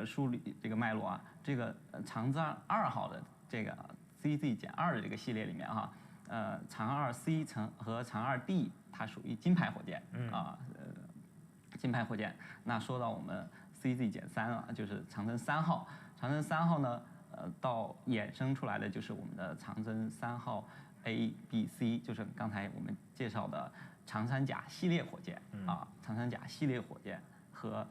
梳理这个脉络啊，这个长征2号的这个 CZ-2的这个系列里面哈，长2 C 和长2 D 它属于金牌火箭金牌火箭。那说到我们 CZ-3啊，就是长征3号，长征3号呢，到衍生出来的就是我们的长征3号 A、B、C， 就是刚才我们介绍的长三甲系列火箭长三甲系列火箭和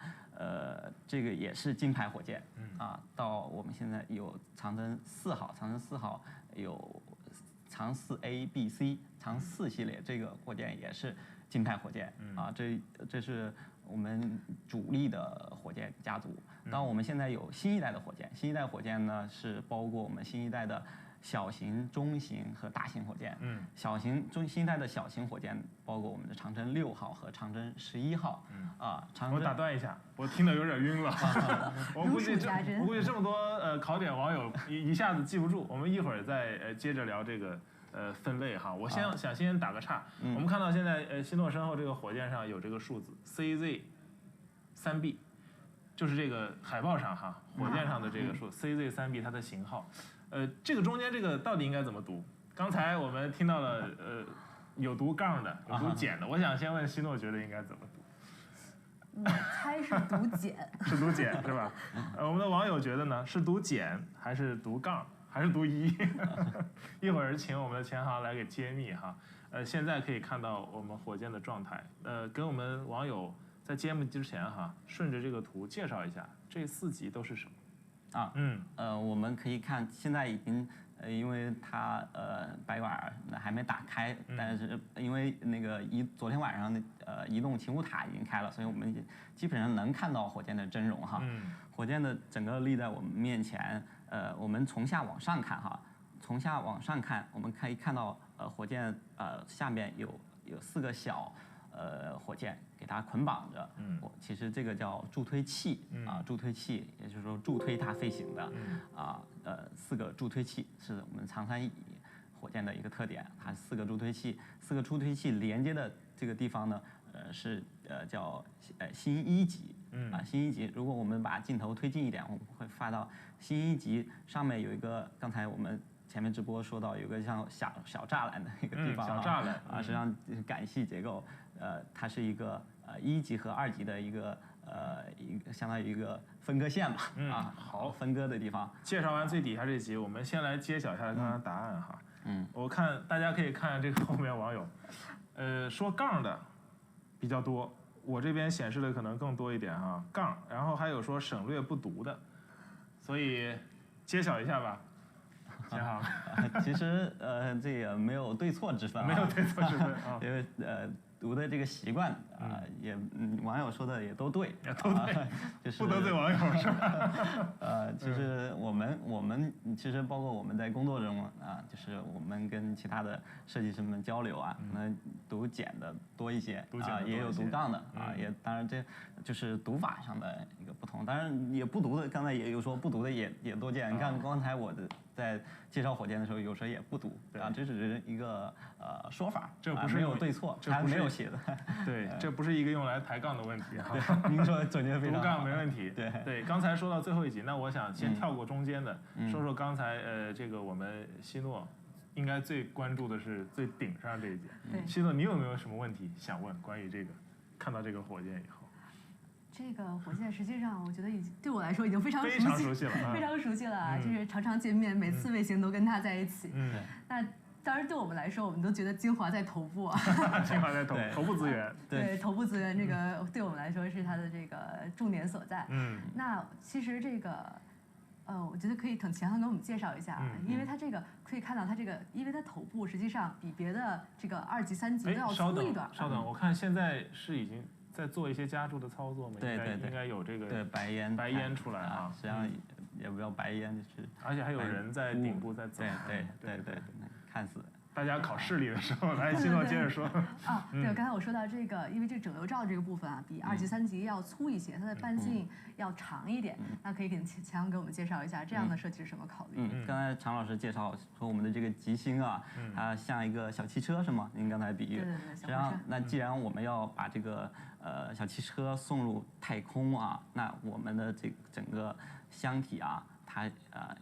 这个也是金牌火箭到我们现在有长征4号，长征4号有长4 A、B、C， 长4系列这个火箭也是金牌火箭这是我们主力的火箭家族。当然我们现在有新一代的火箭，新一代火箭呢是包括我们新一代的小型、中型和大型火箭。新一代的小型火箭包括我们的长征6号和长征11号。我打断一下，我听得有点晕了。我估计这么多考点网友一下子记不住，我们一会儿再接着聊这个分类哈。我想先打个岔。我们看到现在希诺身后这个火箭上有这个数字 CZ-3B， 就是这个海报上哈火箭上的这个数CZ-3B 它的型号。这个中间这个到底应该怎么读？刚才我们听到了有读杠的，有读减的。我想先问希诺，觉得应该怎么读？我猜是读减，是读减是吧？我们的网友觉得呢，是读减还是读杠还是读一？一会儿请我们的钱航来给揭秘哈。现在可以看到我们火箭的状态。跟我们网友在揭秘之前哈，顺着这个图介绍一下这4级都是什么。我们可以看，现在已经因为它白管还没打开，但是因为那个昨天晚上的移动勤务塔已经开了，所以我们基本上能看到火箭的真容哈。火箭的整个立在我们面前，我们从下往上看哈，从下往上看，我们可以看到火箭下面有4个小火箭给它捆绑着，其实这个叫助推器助推器，也就是说助推它飞行的4个助推器是我们长3乙火箭的一个特点。它4个助推器连接的这个地方呢，是叫新1级新1级。如果我们把镜头推近一点，我们会发到新1级上面有一个，刚才我们前面直播说到有个像小栅栏的一个地方小栅栏实际上感系结构，它是一个1级和2级的一个相当于一个分割线吧好分割的地方。介绍完最底下这集，我们先来揭晓一下刚刚答案哈。我看大家可以看这个后面网友，说杠的比较多，我这边显示的可能更多一点哈杠，然后还有说省略不读的，所以揭晓一下吧。好，其实这也没有对错之分，没有对错之分因为读的这个习惯也网友说的也都对，都对，就是不得罪网友是吧？其实我们其实包括我们在工作中就是我们跟其他的设计师们交流可能读简的多一些也有读杠的也当然这就是读法上的一个不同，当然也不读的，刚才也有说不读的也多见。你看刚才我在介绍火箭的时候，有时候也不读这只是一个说法，这不是没有对错，还没有写的。对，这不是一个用来抬杠的问题您说总结非常好，读杠没问题。对，刚才说到最后一集，那我想先跳过中间的，说说刚才这个我们希诺应该最关注的是最顶上这一节。希诺，你有没有什么问题想问关于这个？看到这个火箭以后。这个火箭实际上，我觉得对我来说已经非常熟悉了，非常熟悉了，就是常常见面，每次卫星都跟他在一起。那当然对我们来说，我们都觉得精华在头部精华在头部资源。对，头部资源这个对我们来说是它的这个重点所在。那其实这个我觉得可以等钱航给我们介绍一下因为它这个可以看到它这个，因为它头部实际上比别的这个2级、3级都要粗一段。稍等，我看现在是已经在做一些加注的操作吗？对，应该有这个对白烟出来实际上也不要白烟，就是而且还有人在顶部在走。对，看似。大家考视力的时候，来希诺接着说。对，刚才我说到这个，因为这整流罩这个部分比2级、3级要粗一些，它的半径要长一点。那可以给钱航给我们介绍一下这样的设计是什么考虑？刚才常老师介绍说我们的这个吉星它像一个小汽车是吗？您刚才比喻。对，实际上，那既然我们要把这个小汽车送入太空啊，那我们的这整个箱体啊，它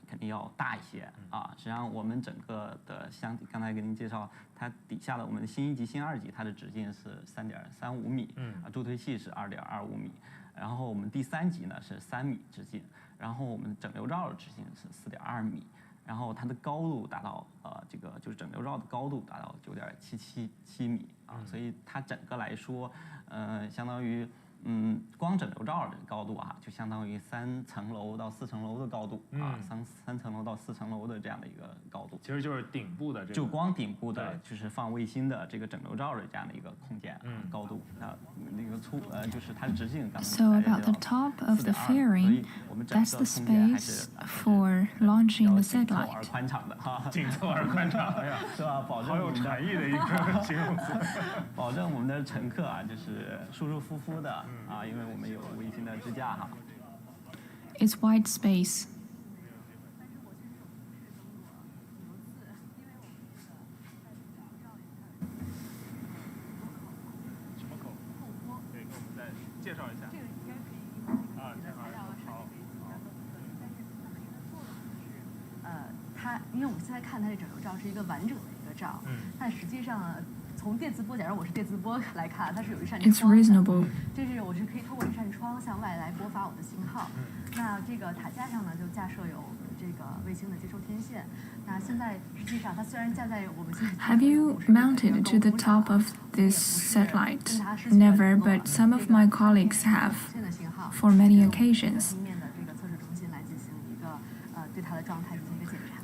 肯定要大一些啊。实际上我们整个的箱体，刚才给您介绍，它底下的我们的新1级、新2级，它的直径是3.35米，助推器是2.25米，然后我们第3级呢是3米直径，然后我们整流罩的直径是4.2米。然后它的高度达到这个就是整流罩的高度达到9.777米啊，所以它整个来说，相当于光整流罩的高度啊，就相当于3层楼到4层楼的高度啊，三层楼到4层楼的这样的一个高度。其实就是顶部的这个，就光顶部的，就是放卫星的这个整流罩的这样的一个空间高度啊，那个就是它的直径。So about the top of the fairing, that's the space for launching the satellite. 宽敞的哈，紧凑而宽敞，哎呀，是吧？保证好有禅意的一个形容词。保证我们的乘客啊，就是舒舒服服的啊，因为我们有卫星的支架哈。It's wide space. 什么口？可以给我们再介绍一下。啊，这好。它因为我们现在看它这整流罩是一个完整的一个罩，但实际上呢，从电磁波，假如我是电磁波来看，它是有一扇窗。It's reasonable. 就是我是可以透过这扇窗向外来播发我的信号。那这个塔架上呢，就架设有这个卫星的接收天线。那现在实际上它虽然架在我们现在 Have you mounted to the top of this satellite? Never, but some of my colleagues have for many occasions.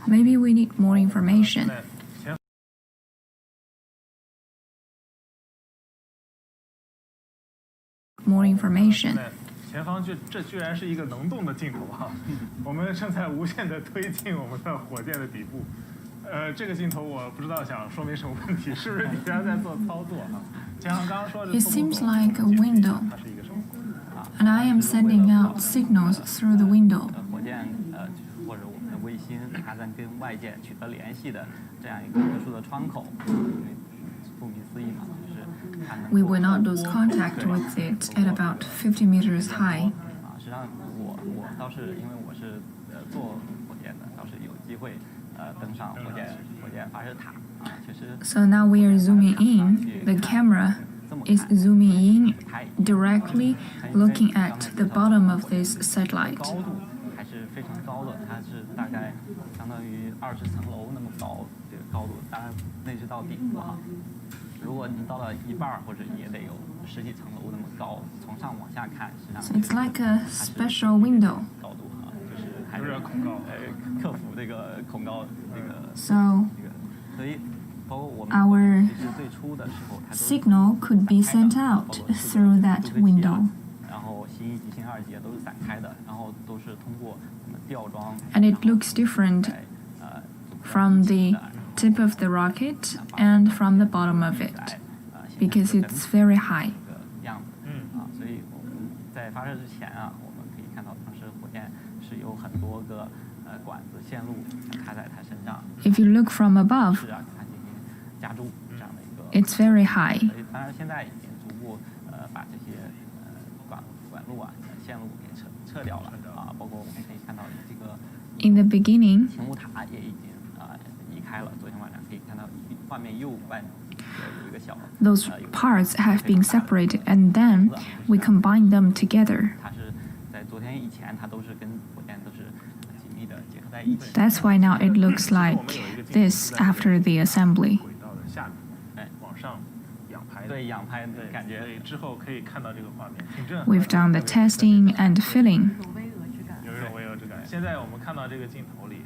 Maybe we need more information. More information. 前方这居然是一个能动的镜头哈，我们正在无限的推进我们的火箭的底部。这个镜头我不知道想说明什么问题，是不是底下在做操作哈？就像刚刚说的， It seems like a window, and I am sending out signals through the window. 火箭或者我们的卫星，它在跟外界取得联系的这样一个特殊的窗口，顾名思义嘛，就是它能够。We will not lose contact with it at about 50 meters high. 实际上我倒是因为我是做火箭的，倒是有机会登上火箭发射塔啊，确实。So now we are zooming in. The camera is zooming in directly, looking at the bottom of this satellite. 高度还是非常高的，它是大概相当于20层楼那么高，这个高度，当然那是到顶部哈。如果您到了一半或者也得有10几层楼那么高，从上往下看，实际上 So it's like a special window. 高度哈，就是还是恐高，克服这个恐高这个 So 所以包括我们 our 其实最初的时候，它都 signal could be sent out through that window. 然后新1级、新2级都是散开的，然后都是通过我们吊装。And it looks different from the tip of the rocket and from the bottom of it, because it's very high. 样子，所以我们在发射之前啊，我们可以看到当时火箭是有很多个管子线路插在它身上。If you look from above, 是啊，给它进行加注这样的一个。it's very high. 所以当然现在已经逐步把这些管路啊线路给撤掉了啊，包括我们可以看到这个。In the beginning, 停务塔也已经移开了。昨天晚上可以看到画面右半有一个小。those parts have been separated, and then we combine them together. 它是在昨天以前，它都是跟火箭都是紧密的结合在一起。That's why now it looks like this after the assembly. 轨道的下面，往上仰拍。对，仰拍的感觉。对，之后可以看到这个画面，挺震撼。We've done the testing and filling. 有一种巍峨之感。现在我们看到这个镜头里，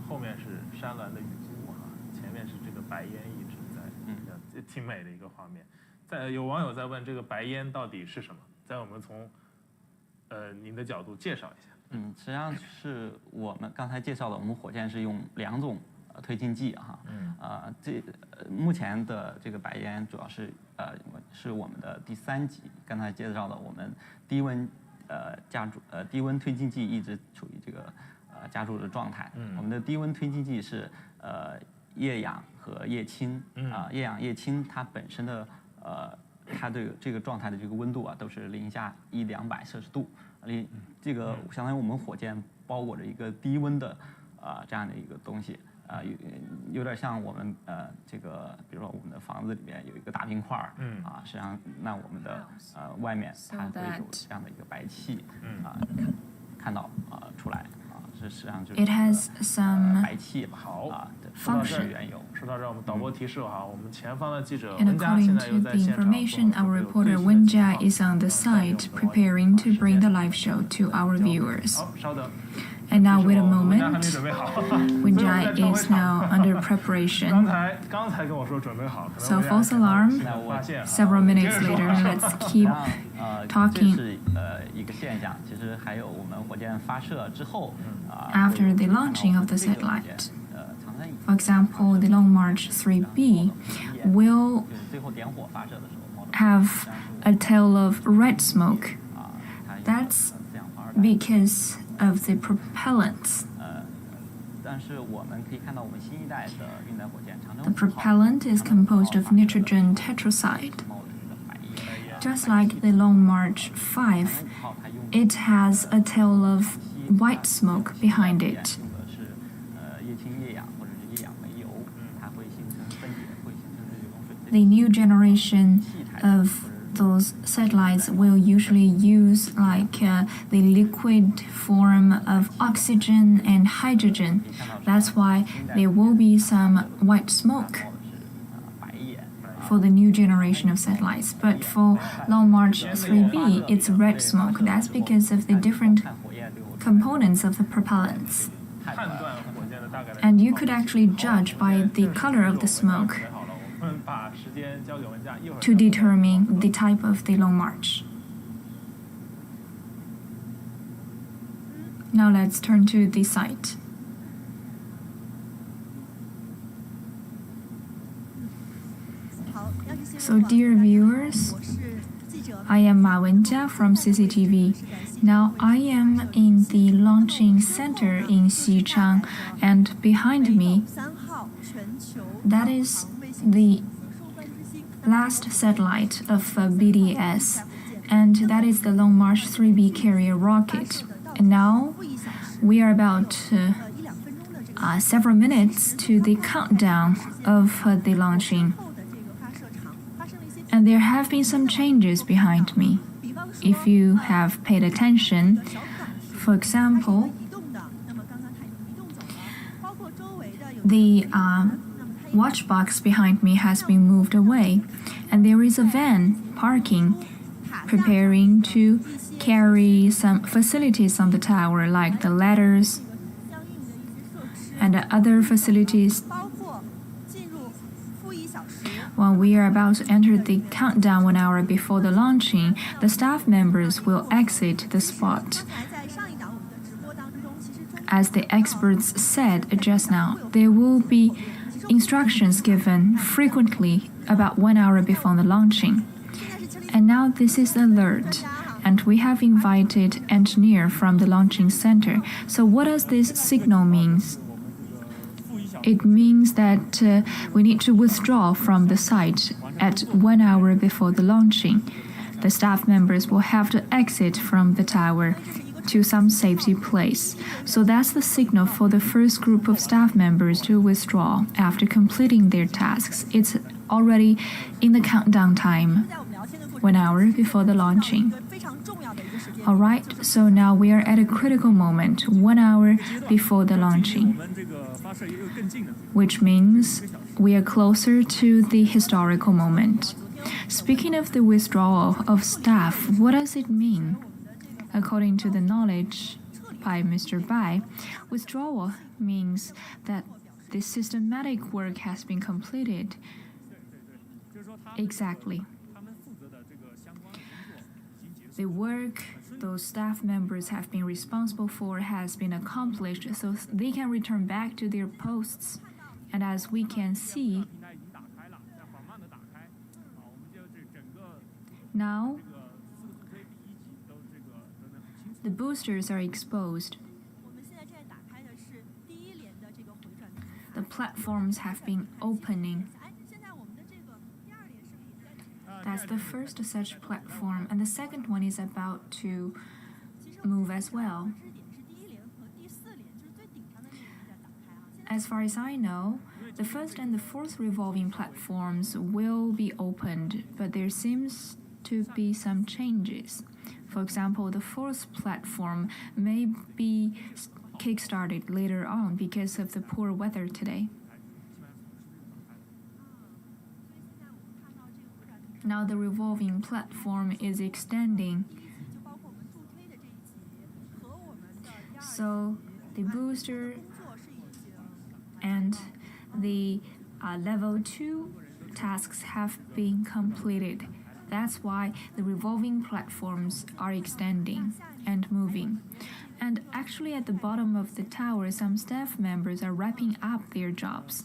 后面是山峦的雨珠哈，前面是这个白烟一直在，挺美的一个画面。有网友在问这个白烟到底是什么？在我们从您的角度介绍一下。实际上是我们刚才介绍的，我们火箭是用2种推进剂哈。目前的这个白烟主要是我们的第3级，刚才介绍的我们低温低温推进剂一直处于这个加注的状态。我们的低温推进剂是液氧和液氢液氧液氢它本身的它这个状态的这个温度啊，都是零下100-200摄氏度，这个相当于我们火箭包裹着一个低温的这样的一个东西。有点像我们这个，比如说我们的房子里面有一个大冰块实际上那我们的外面它会有这样的一个白气看到出来这实际上就是白气吧function. 说到这儿，我们导播提示哈，我们前方的记者 And 文佳现 according 在又 to 在 the 现场。 information, our reporter Wenjia is on the site preparing to bring the live show to our viewers. 好，稍等。 And now wait a 文佳还 moment. 没准备好。 Wenjia is now under preparation. 刚才跟我说准备好。 So false alarm. 发现 Several minutes later, let's keep 这 talking. 是一个现象。其实还有我们火箭发射之后 After the launching of the satellite. For example, the Long March 3B will 最后点火发射的时候 have a tail of red smoke. That's because of the propellants. 但是我们可以看到我们新一代的运载火箭长征 The propellant is composed of nitrogen tetracide. Just like the Long March 5, it has a tail of white smoke behind it. 用的是液氢液氧或者是液氧煤油，它会形成分解，会形成这种水。 The new generation of those satellites will usually use the liquid form of oxygen and hydrogen. That's why there will be some white smoke for the new generation of satellites. But for Long March 3B, it's red smoke. That's because of the different components of the propellants. And you could actually judge by the color of the smoke to determine the type of the Long March. Now let's turn to the site. So dear viewers, I am Ma Wenjia from CCTV. Now I am in the launching center in Xichang, and behind me, that is the last satellite of BDS, and that is the Long March 3B carrier rocket. And now we are about several minutes to the countdown of the launching. And there have been some changes behind me. If you have paid attention, for example, the watch box behind me has been moved away, and there is a van parking, preparing to carry some facilities on the tower, like the ladders and other facilities. When we are about to enter the countdown 1 hour before the launching, the staff members will exit the spot. As the experts said just now, there will be instructions given frequently about 1 hour before the launching. And now this is alert, and we have invited engineer from the launching center. So what does this signal mean? It means that we need to withdraw from the site at 1 hour before the launching. The staff members will have to exit from the tower to some safety place. So that's the signal for the first group of staff members to withdraw after completing their tasks. It's already in the countdown time, 1 hour before the launching. Alright, so now we are at a critical moment, 1 hour before the launching, which means we are closer to the historical moment. Speaking of the withdrawal of staff, what does it mean? According to the knowledge by Mr. Bai, withdrawal means that the systematic work has been completed. Exactly. The work those staff members have been responsible for has been accomplished, so they can return back to their posts. And as we can see, now the boosters are exposed. The platforms have been opening. That's the first such platform, and the second one is about to move as well. As far as I know, the first and the fourth revolving platforms will be opened, but there seems to be some changes. For example, the fourth platform may be kick-started later on because of the poor weather today. Now the revolving platform is extending. So the booster and the level 2 tasks have been completed. That's why the revolving platforms are extending and moving. And actually at the bottom of the tower, some staff members are wrapping up their jobs.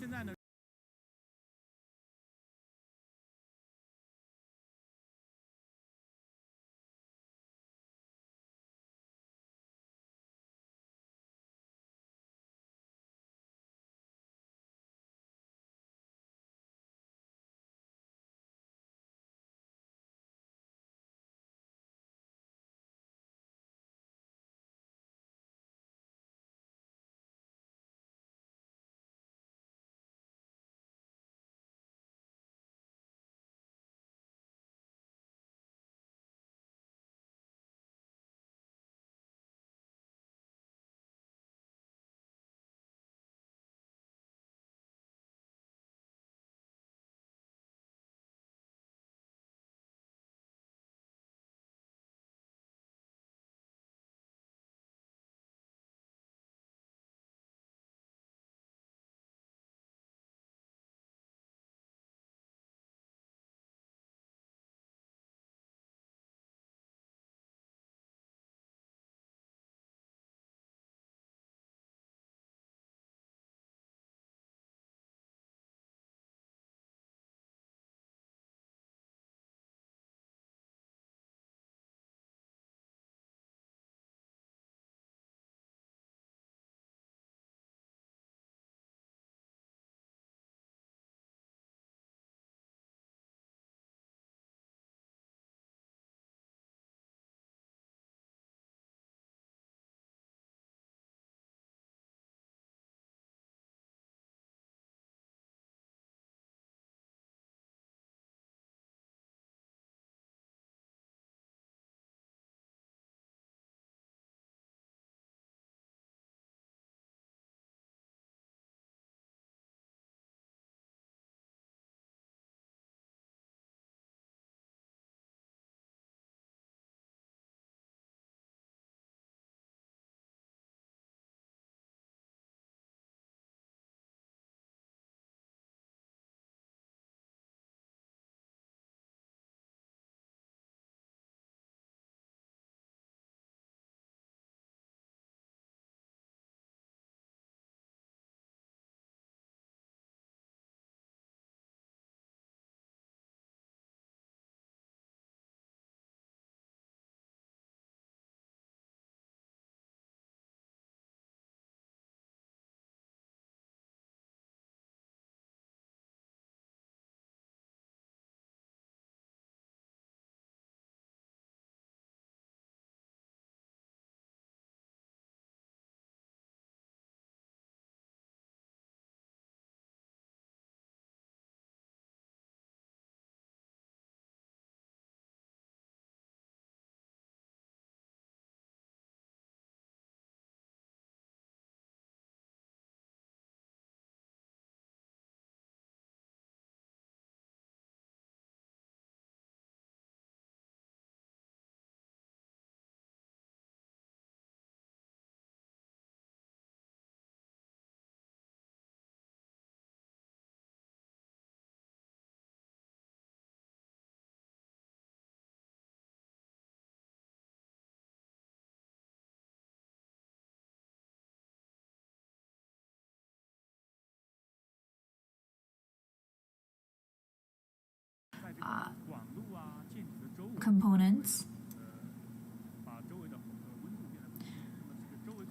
Components,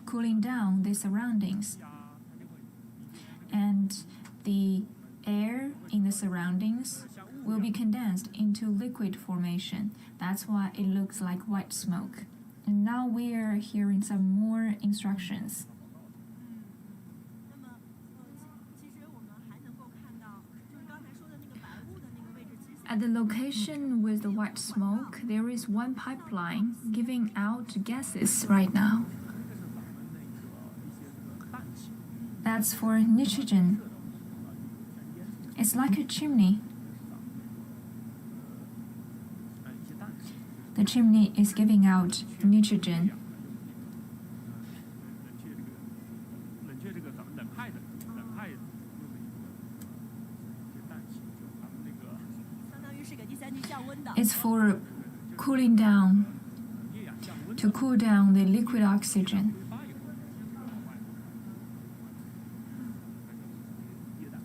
cooling down the surroundings, and the air in the surroundings will be condensed into liquid formation. That's why it looks like white smoke. And now we are hearing some more instructions. At the location with the white smoke, there is one pipeline giving out gases right now. That's for nitrogen. It's like a chimney. The chimney is giving out nitrogen. It's for cooling down, to cool down the liquid oxygen.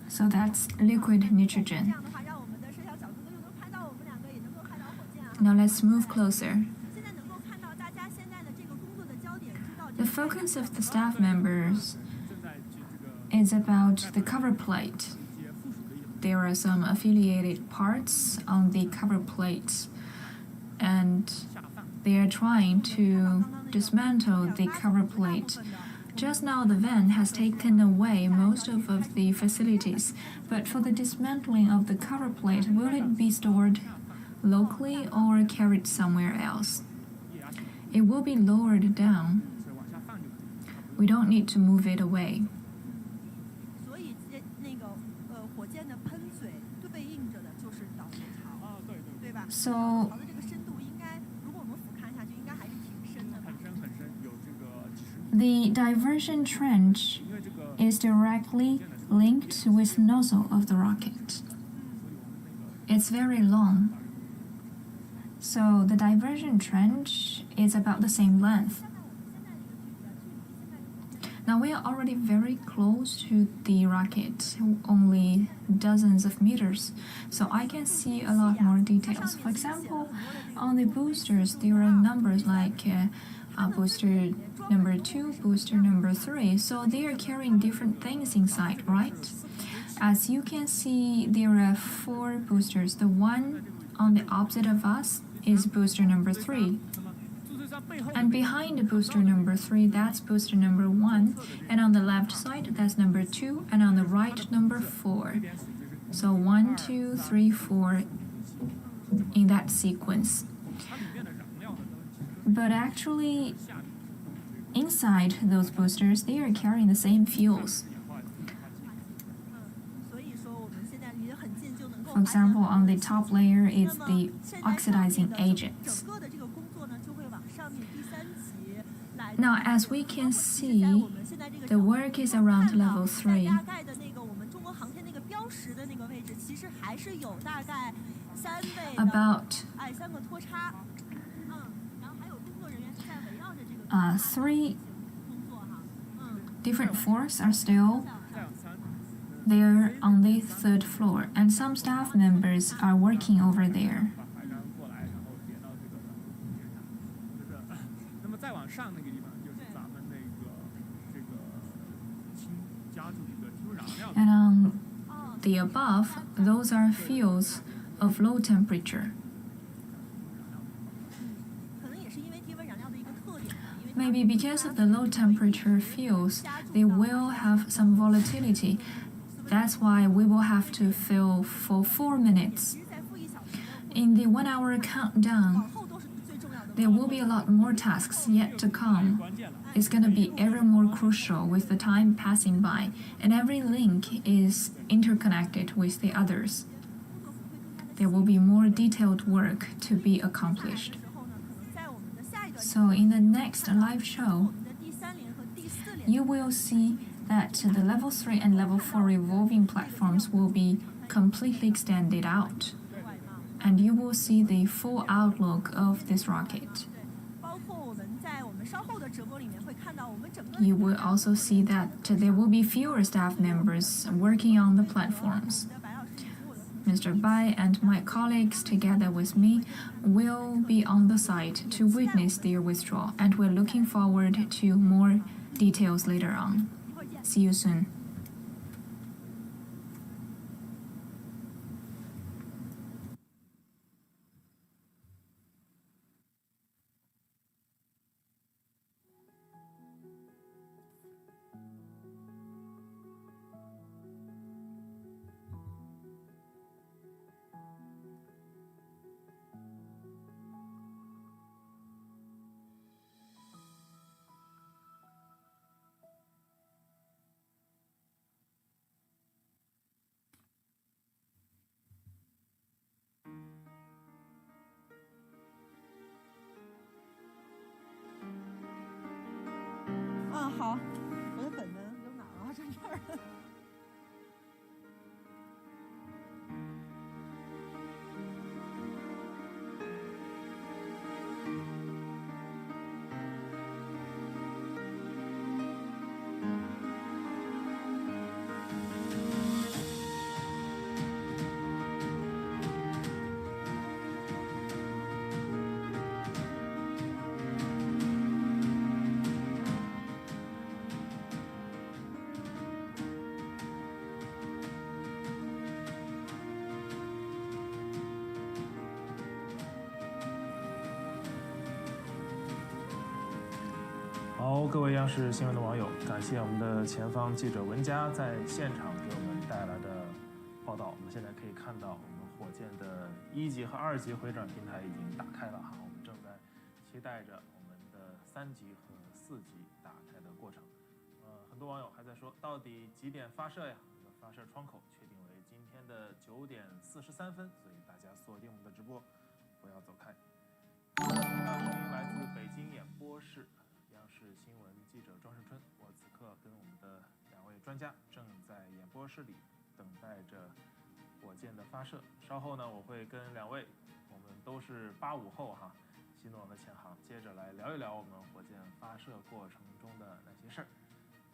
So that's liquid nitrogen. Now let's move closer. The focus of the staff members is about the cover plate. There are some affiliated parts on the cover plate, and they are trying to dismantle the cover plate. Just now, the van has taken away most of the facilities, but for the dismantling of the cover plate, will it be stored locally or carried somewhere else? It will be lowered down. We don't need to move it away. So the diversion trench is directly linked with the nozzle of the rocket. It's very long. So the diversion trench is about the same length. Now we are already very close to the rocket, only dozens of meters, so I can see a lot more details. For example, on the boosters, there are numbers like booster number 2, booster number 3, so they are carrying different things inside, right? As you can see, there are 4 boosters. The one on the opposite of us is booster number 3. And behind the booster number 3, that's booster number 1. And on the left side, that's number 2. And on the right, number 4. So 1, 2, 3, 4 in that sequence. But actually, inside those boosters, they are carrying the same fuels. For example, on the top layer is the oxidizing agents. Now, as we can see, the work is around level 3. About 3 different floors are still there on the 3rd floor, and some staff members are working over there. And on the above, those are fields of low temperature. Maybe because of the low temperature fields, they will have some volatility. That's why we will have to fill for 4 minutes. In the 1 hour countdown, there will be a lot more tasks yet to come. It's going to be ever more crucial with the time passing by, and every link is interconnected with the others. There will be more detailed work to be accomplished. So in the next live show, you will see that the level 3 and level 4 revolving platforms will be completely extended out, and you will see the full outlook of this rocket. You will also see that there will be fewer staff members working on the platforms. Mr. Bai and my colleagues, together with me, will be on the site to witness their withdrawal, and we're looking forward to more details later on. See you soon. 好，我的本子扔哪儿了？在这儿。好，各位央视新闻的网友，感谢我们的前方记者文佳在现场给我们带来的报道。我们现在可以看到，我们火箭的1级和2级回转平台已经打开了哈，我们正在期待着我们的3级和4级打开的过程。很多网友还在说，到底几点发射呀？我们的发射窗口确定为今天的9点43分，所以大家锁定我们的直播，不要走开。声音来自北京演播室。央视新闻记者庄胜春，我此刻跟我们的2位专家正在演播室里等待着火箭的发射。稍后呢，我会跟2位，我们都是85后哈，新诺的前行，接着来聊一聊我们火箭发射过程中的那些事儿。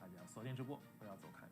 大家锁定直播，不要走开。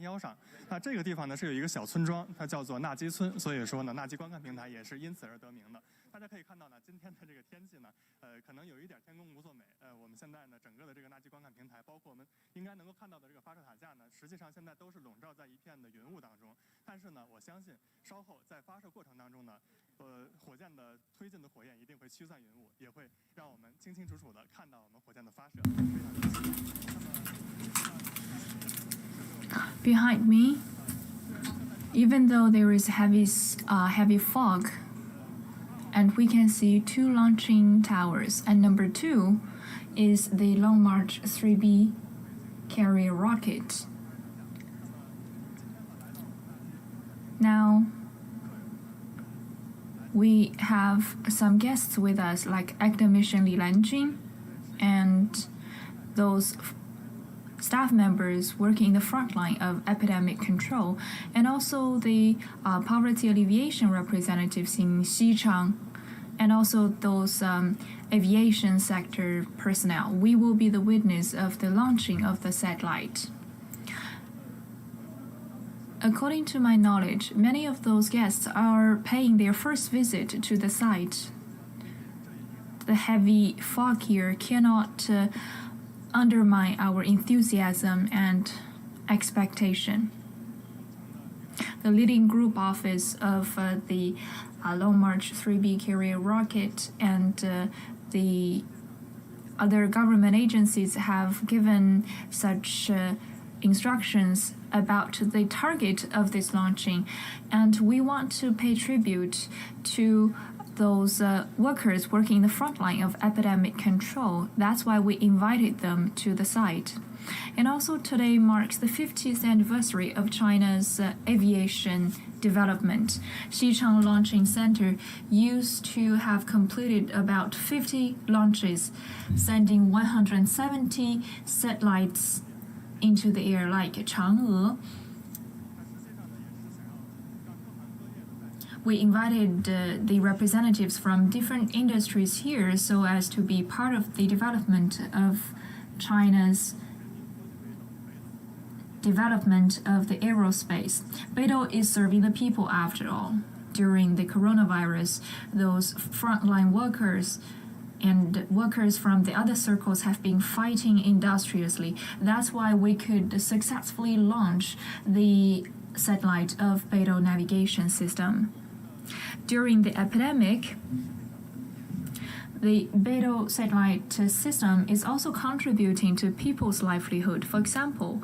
腰上，那这个地方呢是有一个小村庄，它叫做纳基村，所以说呢，纳基观看平台也是因此而得名的。大家可以看到呢，今天的这个天气呢，可能有一点天公不作美。我们现在呢，整个的这个纳基观看平台，包括我们应该能够看到的这个发射塔架呢，实际上现在都是笼罩在一片的云雾当中。但是呢，我相信稍后在发射过程当中呢，火箭的推进的火焰一定会驱散云雾，也会让我们清清楚楚的看到我们火箭的发射。Behind me, even though there is heavy fog, and we can see 2 launching towers, and number 2 is the Long March 3B carrier rocket. Now, we have some guests with us, like Academician Li Lanjun and those staff members working in the front line of epidemic control, and also the poverty alleviation representatives in Xichang, and also those aviation sector personnel. We will be the witness of the launching of the satellite. According to my knowledge, many of those guests are paying their first visit to the site. The heavy fog here cannot undermine our enthusiasm and expectation. The leading group office of the Long March 3B carrier rocket and the other government agencies have given such instructions about the target of this launching, and we want to pay tribute to those workers working in the front line of epidemic control. That's why we invited them to the site. And also today marks the 50th anniversary of China's aviation development. Xichang Launching Center used to have completed about 50 launches, sending 170 satellites into the air like Chang'e. we invited the representatives from different industries here so as to be part of the development of China's development of the aerospace. BeiDou is serving the people after all. During the coronavirus, those frontline workers and workers from the other circles have been fighting industriously. That's why we could successfully launch the satellite of BeiDou Navigation System. During the epidemic, the BeiDou Satellite System is also contributing to people's livelihood. For example,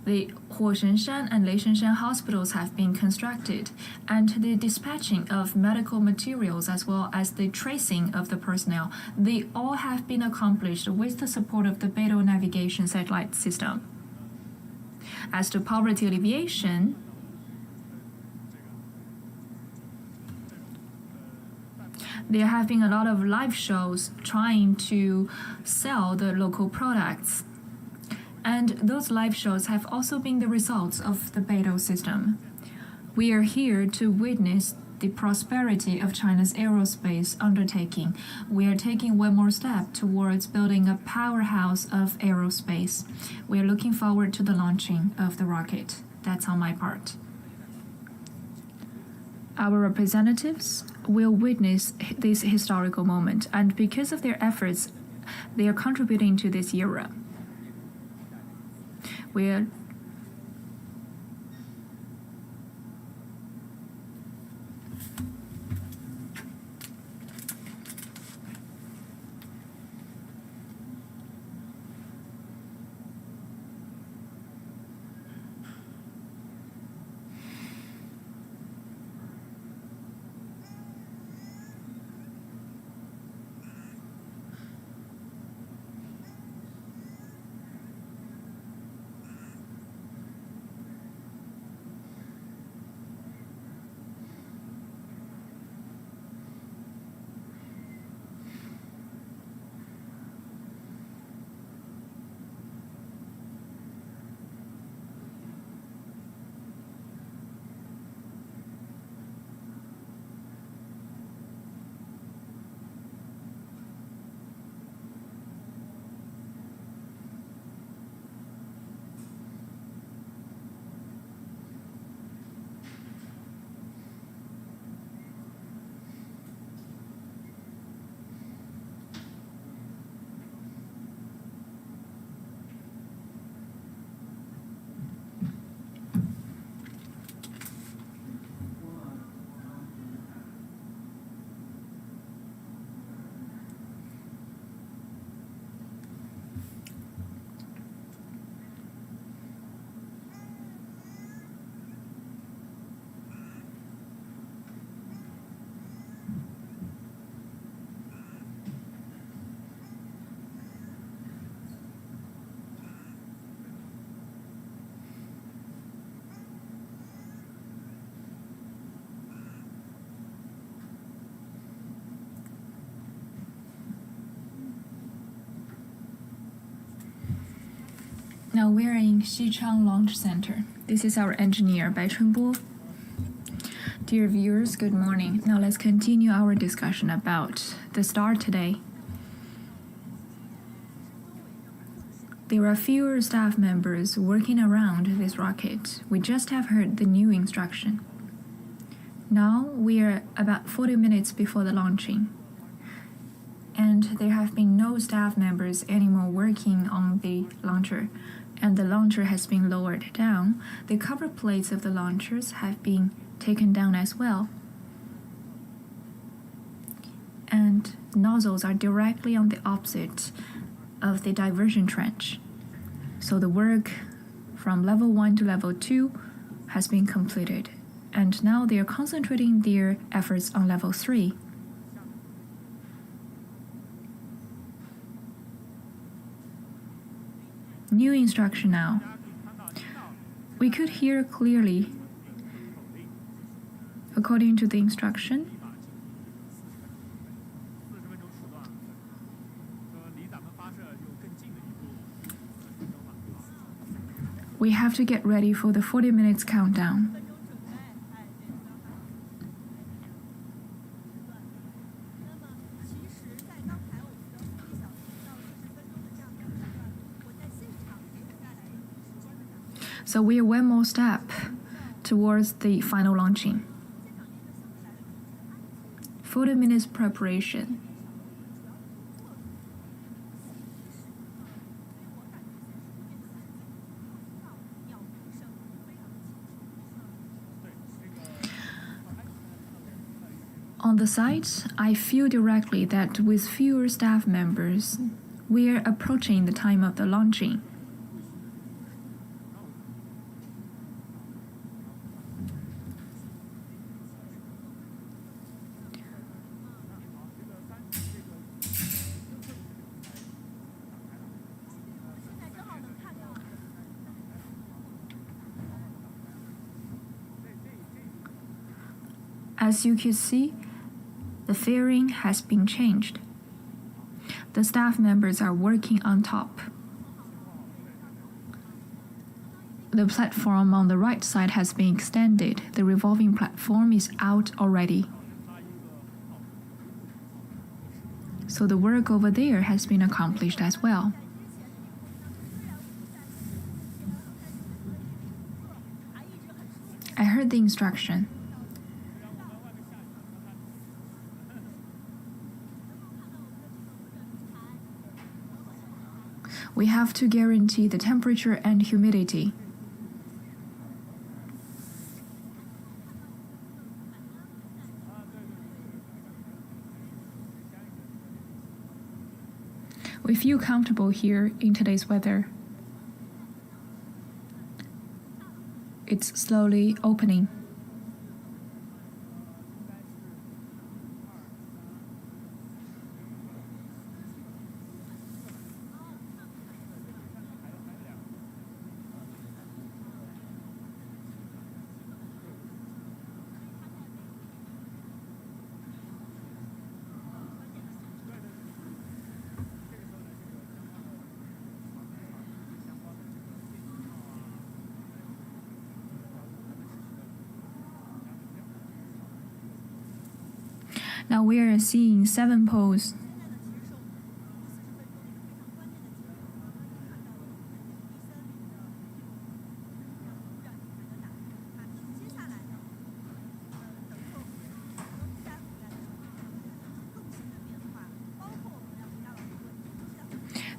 the Huoshenshan and Leishenshan hospitals have been constructed, and the dispatching of medical materials as well as the tracing of the personnel, they all have been accomplished with the support of the BeiDou Navigation Satellite System. As to poverty alleviation, there have been a lot of live shows trying to sell the local products. And those live shows have also been the results of the BeiDou system. We are here to witness the prosperity of China's aerospace undertaking. We are taking one more step towards building a powerhouse of aerospace. We are looking forward to the launching of the rocket. That's on my part. Our representatives will witness this historical moment, and because of their efforts, they are contributing to this era. We're now we're in Xichang Launch Center. This is our engineer, Bai Chunbo. Dear viewers, good morning. Now let's continue our discussion about the start today. There are fewer staff members working around this rocket. We just have heard the new instruction. Now we are about 40 minutes before the launching. And there have been no staff members anymore working on the launcher. And the launcher has been lowered down. The cover plates of the launchers have been taken down as well. And nozzles are directly on the opposite of the diversion trench. So the work from level 1 to level 2 has been completed. And now they are concentrating their efforts on level 3. New instruction now. We could hear clearly. According to the instruction, we have to get ready for the 40 minutes countdown. So we are one more step towards the final launching. 40 minutes preparation. On the site, I feel directly that with fewer staff members, we're approaching the time of the launching. As you can see, the fairing has been changed. The staff members are working on top. The platform on the right side has been extended. The revolving platform is out already. So the work over there has been accomplished as well. I heard the instruction. We have to guarantee the temperature and humidity. We feel comfortable here in today's weather. It's slowly opening. Now we are seeing 7 poles.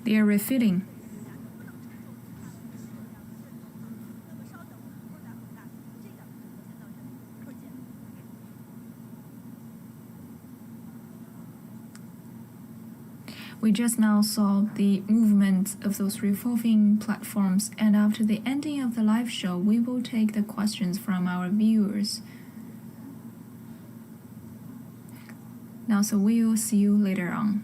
They are refitting. We just now saw the movement of those revolving platforms, and after the ending of the live show, we will take the questions from our viewers. Now, so we will see you later on.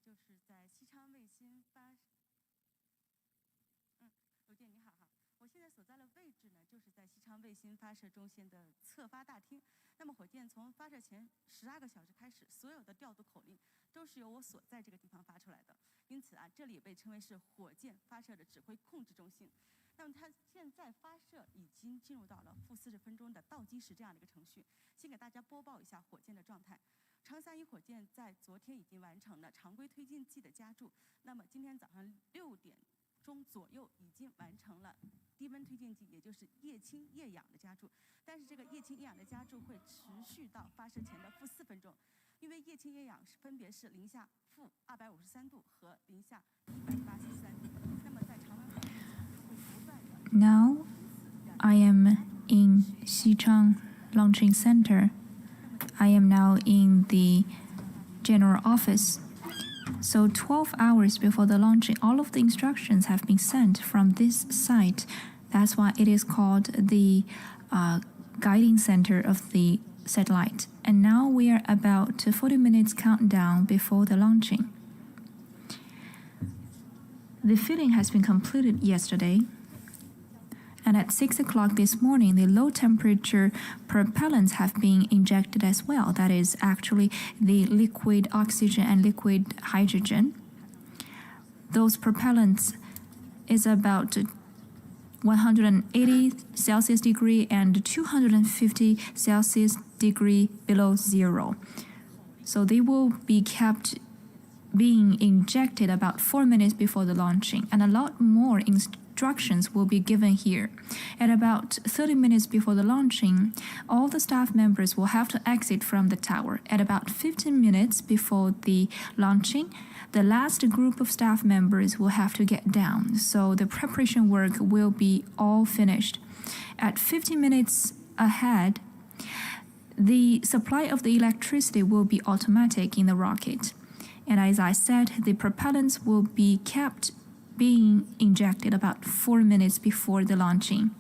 就是在西昌卫星发，邮件你好哈，我现在所在的位置呢，就是在西昌卫星发射中心的侧发大厅。那么火箭从发射前12个小时开始，所有的调度口令都是由我所在这个地方发出来的，因此啊，这里也被称为是火箭发射的指挥控制中心。那么它现在发射已经进入到了负40分钟的倒计时这样的一个程序。先给大家播报一下火箭的状态。长3一火箭在昨天已经完成了常规推进剂的加注，那么今天早上6点钟左右已经完成了低温推进剂，也就是液氢液氧的加注。但是这个液氢液氧的加注会持续到发射前的负4分钟，因为液氢液氧分别是零下负253度和零下183度。那么在常温环境下会不断的。Now, I am in Xichang Launching Center. I am now in the general office. So 12 hours before the launching, all of the instructions have been sent from this site. That's why it is called the guiding center of the satellite. And now we are about 40 minutes countdown before the launching. The filling has been completed yesterday. And at 6 o'clock this morning, the low temperature propellants have been injected as well. That is actually the liquid oxygen and liquid hydrogen. Those propellants is about 180 Celsius degree and 250 Celsius degree below zero. So they will be kept being injected about 4 minutes before the launching, and a lot more instructions will be given here. At about 30 minutes before the launching, all the staff members will have to exit from the tower. At about 15 minutes before the launching, the last group of staff members will have to get down, so the preparation work will be all finished. At 15 minutes ahead, the supply of the electricity will be automatic in the rocket. And as I said, the propellants will be kept being injected about 4 minutes before the launching.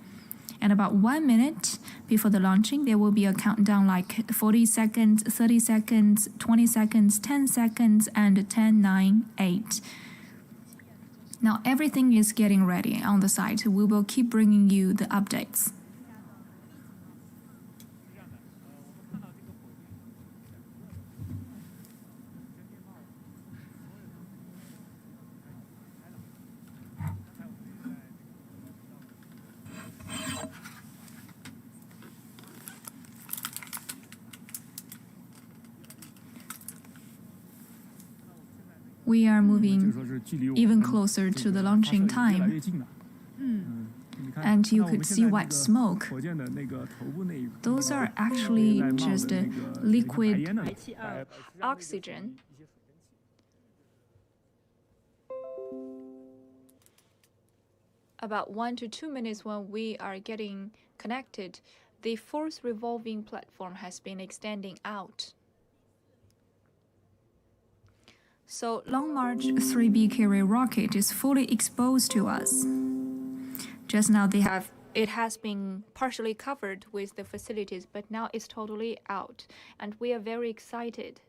And about 1 minute before the launching, there will be a countdown like 40 seconds, 30 seconds, 20 seconds, 10 seconds, and 10, 9, 8. Now everything is getting ready on the site. We will keep bringing you the updates. We are moving even closer to the launching time. And you could see white smoke. Those are actually just liquid oxygen. About 1 to 2 minutes when we are getting connected, the fourth revolving platform has been extending out. So Long March 3B carrier rocket is fully exposed to us. Just now it has been partially covered with the facilities, but now it's totally out, and we are very excited.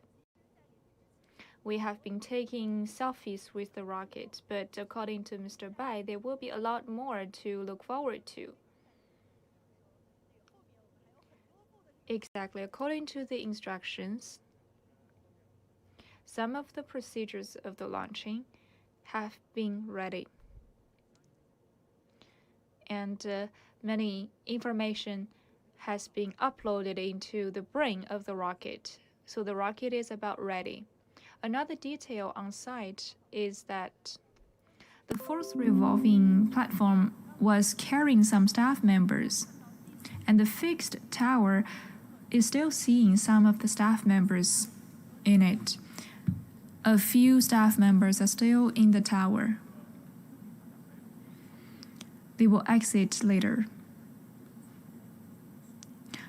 We have been taking selfies with the rocket, but according to Mr. Bai, there will be a lot more to look forward to. Exactly, according to the instructions, some of the procedures of the launching have been ready. And many information has been uploaded into the brain of the rocket. So the rocket is about ready. Another detail on site is that the fourth revolving platform was carrying some staff members, and the fixed tower is still seeing some of the staff members in it. A few staff members are still in the tower. They will exit later.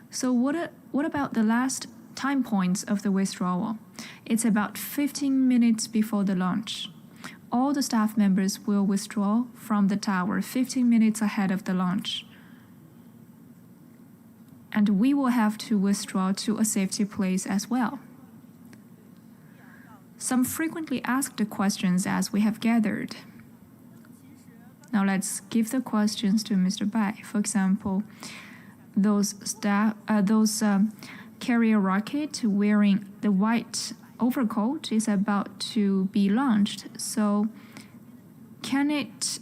So what about the last time points of the withdrawal? It's about 15 minutes before the launch. All the staff members will withdraw from the tower 15 minutes ahead of the launch. And we will have to withdraw to a safety place as well. some frequently asked questions as we have gathered. Now let's give the questions to Mr. Bai. For example, those carrier rocket wearing the white overcoat is about to be launched. So can it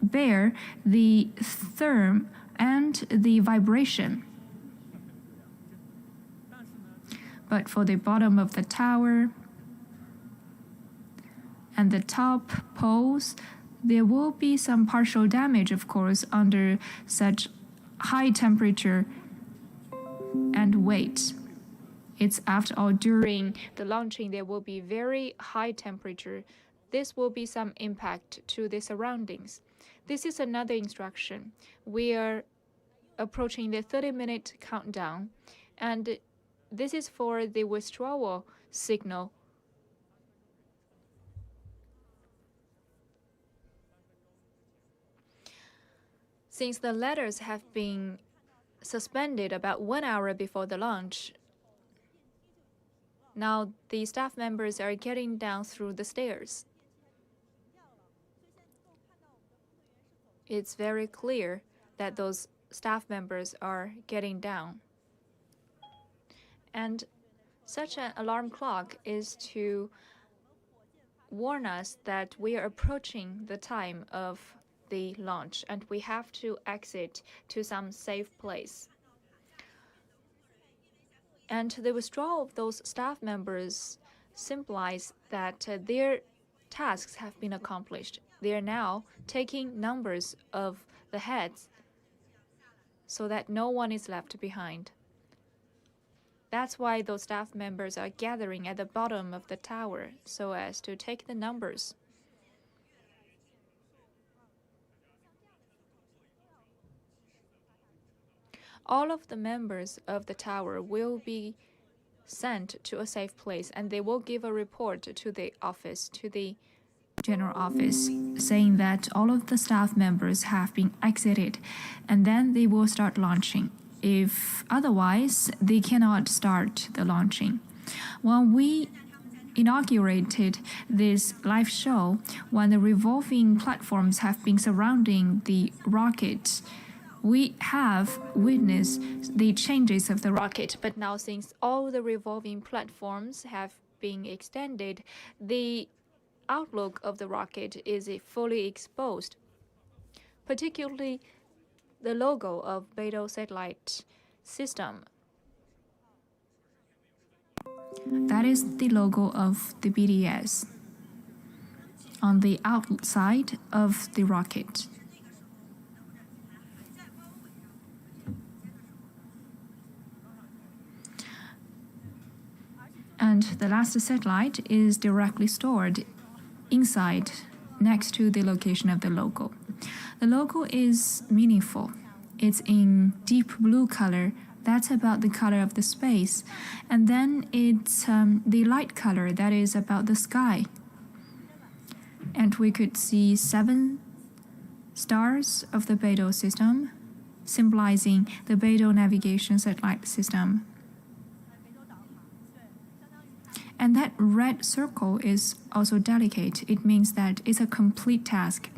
bear the therm and the vibration? But for the bottom of the tower and the top poles, there will be some partial damage, of course, under such high temperature and weight. It's after all, during the launching, there will be very high temperature. This will be some impact to the surroundings. This is another instruction. We are approaching the 30-minute countdown, and this is for the withdrawal signal. Since the letters have been suspended about 1 hour before the launch, now the staff members are getting down through the stairs. It's very clear that those staff members are getting down. And such an alarm clock is to warn us that we are approaching the time of the launch and we have to exit to some safe place. And the withdrawal of those staff members symbolize that their tasks have been accomplished. They are now taking numbers of the heads so that no one is left behind. That's why those staff members are gathering at the bottom of the tower so as to take the numbers. All of the members of the tower will be sent to a safe place and they will give a report to the office, to the general office, saying that all of the staff members have been exited, and then they will start launching. If otherwise, they cannot start the launching. When we inaugurated this live show, when the revolving platforms have been surrounding the rocket, we have witnessed the changes of the rocket, but now since all the revolving platforms have been extended, the outlook of the rocket is fully exposed. Particularly the logo of BeiDou Satellite System. That is the logo of the BDS on the outside of the rocket. And the last satellite is directly stored inside, next to the location of the logo. The logo is meaningful. It's in deep blue color. That's about the color of the space. And then it's the light color that is about the sky. And we could see 7 stars of the BeiDou system, symbolizing the BeiDou Navigation Satellite System. And that red circle is also delicate. It means that it's a complete task.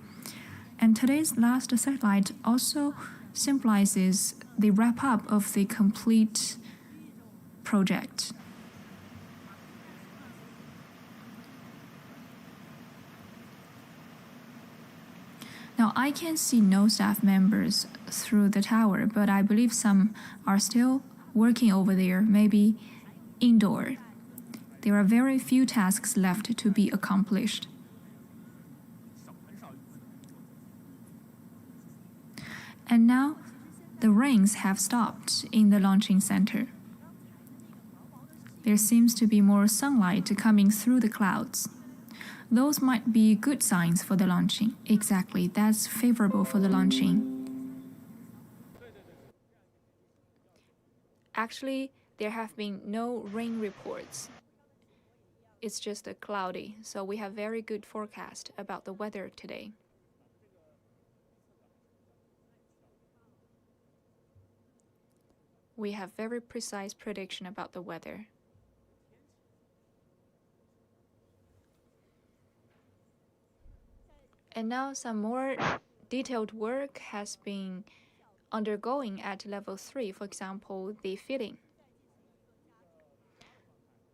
And today's last satellite also symbolizes the wrap-up of the complete project. Now, I can see no staff members through the tower, but I believe some are still working over there, maybe indoor. There are very few tasks left to be accomplished. And now, the rains have stopped in the launching center. There seems to be more sunlight coming through the clouds. Those might be good signs for the launching. Exactly, that's favorable for the launching. Actually, there have been no rain reports. It's just cloudy, so we have very good forecast about the weather today. We have very precise prediction about the weather. And now some more detailed work has been undergoing at level 3, for example, the fitting.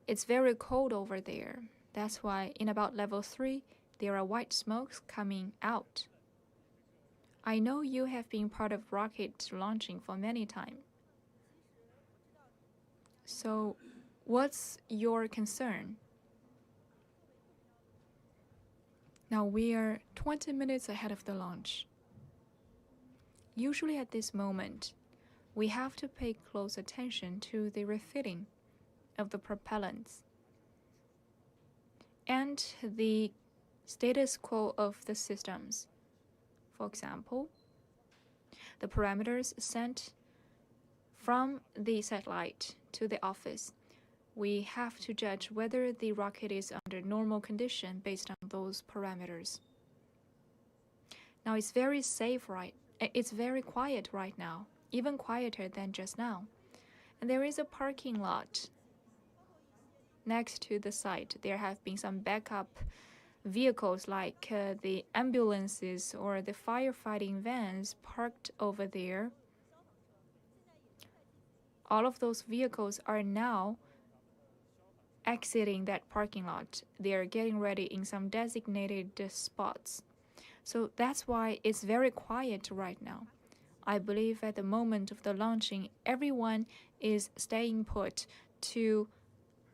It's very cold over there. That's why in about level 3, there are white smokes coming out. I know you have been part of rocket launching for many times. So, what's your concern? Now we are 20 minutes ahead of the launch. Usually at this moment, we have to pay close attention to the refitting of the propellants and the status quo of the systems. For example, the parameters sent from the satellite to the office. We have to judge whether the rocket is under normal condition based on those parameters. Now it's very safe, right? It's very quiet right now, even quieter than just now. And there is a parking lot next to the site. There have been some backup vehicles like the ambulances or the firefighting vans parked over there. All of those vehicles are now exiting that parking lot. They are getting ready in some designated spots. So that's why it's very quiet right now. I believe at the moment of the launching, everyone is staying put to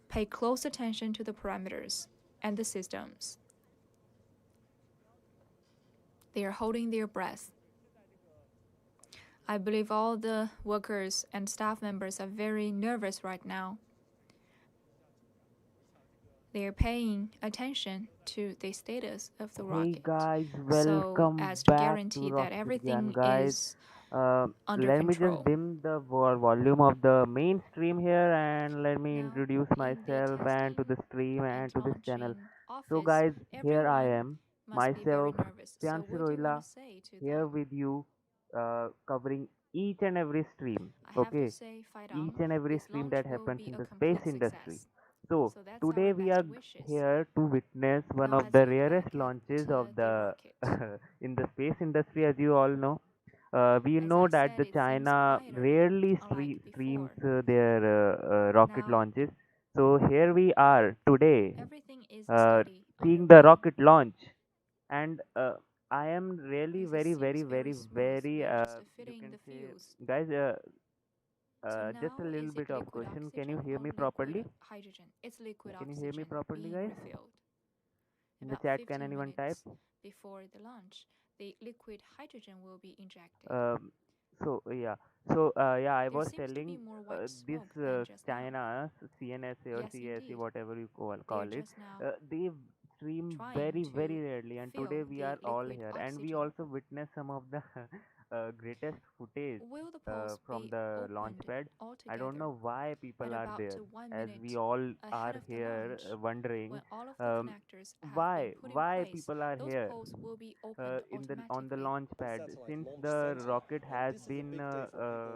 pay close attention to the parameters and the systems. They are holding their breath. I believe all the workers and staff members are very nervous right now. They are paying attention to the status of the rocket. Hey guys, So welcome as to back guarantee to that Rocket everything guys. is under Let me control. just dim the volume of the main stream here, and let me Now, introduce in the myself and to the testing stream and to this channel. launching So office, guys, here I everyone am, must be very myself, nervous. So Priyanshu what do you want Roila, to say to here them? with you, covering each and every stream. I have to Okay, say, fight each on. and every This stream launch that will happens be in a the space complete industry. success. So So that's today our we best are wishes. here to witness one Now of let's the look rarest back launches at of the the rocket. in the space industry, as you all know. We As know I that said, the it seems China quieter, rarely unlike streams before. their rocket Now, launches. So here we are today, everything is uh, steady seeing the underway. rocket launch, and I am really Yes, it very, very, seems very very, smooth. very. We are just You fitting can the say, fuse. guys. So Just a now, little is it bit of liquid question. Can you oxygen hear or me liquid properly? hydrogen? It's liquid Can you hear me oxygen properly, being guys? refilled. In the About chat, can 15 anyone type? minutes before the launch, the liquid hydrogen will be injected. Yeah. Yeah, I There was seems to be telling more white this smoke than just now. China CNSA or Yes, CSE, indeed. whatever you They are call it, just now they stream trying very, to very rarely, and fill today we the are all liquid here, and we oxygen. also witness some of the greatest footage Will the post from be the launch opened pad. I don't altogether know why at people are about there, 1 as minute we all ahead are of the here launch? wondering When all of the um, connectors have been why put in why place, people are those here posts will be opened in the on the automatically, launch pad, since the rocket has been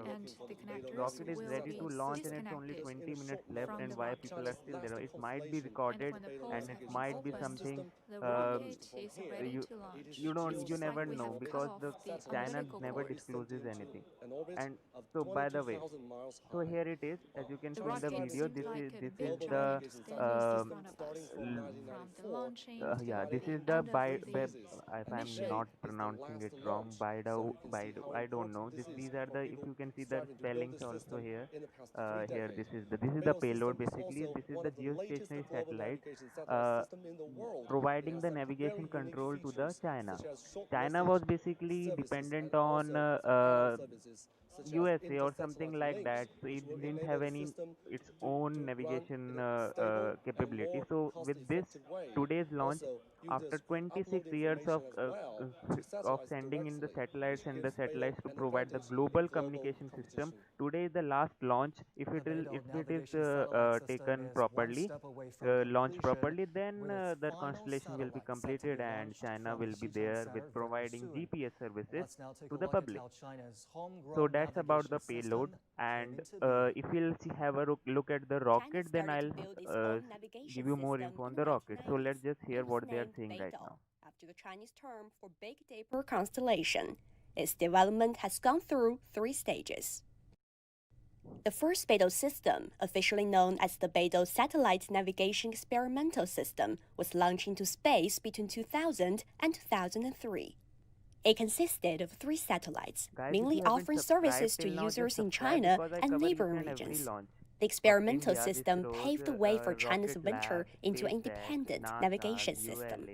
and the connectors rocket is will ready to be launch and it's only disconnected 20 minutes left, from and the why rocket. people are still there, it might be And recorded, when the posts and it have been might be opened, something the uh, rocket is ready you to launch. you It's like never we know, have cut because off the the China umbilical never cord. discloses anything. And so, by the way, so here it is, as you can The see in the rocket video, seems like a this is big the giant standing in um, front of us. l- From the launching yeah, till this the is the end of the if I'm mission. not pronouncing it wrong, BeiDou, I don't know. These are the, if you can see the spellings also here. Here, this is the payload. Basically, this is the geostationary satellite, uh, providing the navigation control to the China. China was basically dependent on USA or something like that, so it didn't have any its own navigation capability. So with this today's launch, after 26 years of sending in the satellites and the satellites to provide the global communication system, today is the last launch. If it is Navigation Satellite System taken is one properly, step away from launched completion, properly, then with its the final constellation will be satellite set to be completed and launched China from will be Xichang there with Center very providing soon. GPS services Let's now take to a the look at public. how China's So homegrown that's about the navigation payload. system came And into being. if you'll have a look at the China rocket, then started to I'll build its uh, own navigation give you more system info in on the the rocket. So 1990s. let's just hear It was what they are named saying right BeiDou now. to the Chinese term for big dipper constellation. Its development has gone through 3 stages. The first BeiDou system, officially known as the BeiDou Satellite Navigation Experimental System, was launched into space between 2000 and 2003. It consisted of 3 satellites, mainly offering services to users in China and neighboring regions. The experimental system paved the way for China's venture into an independent navigation system.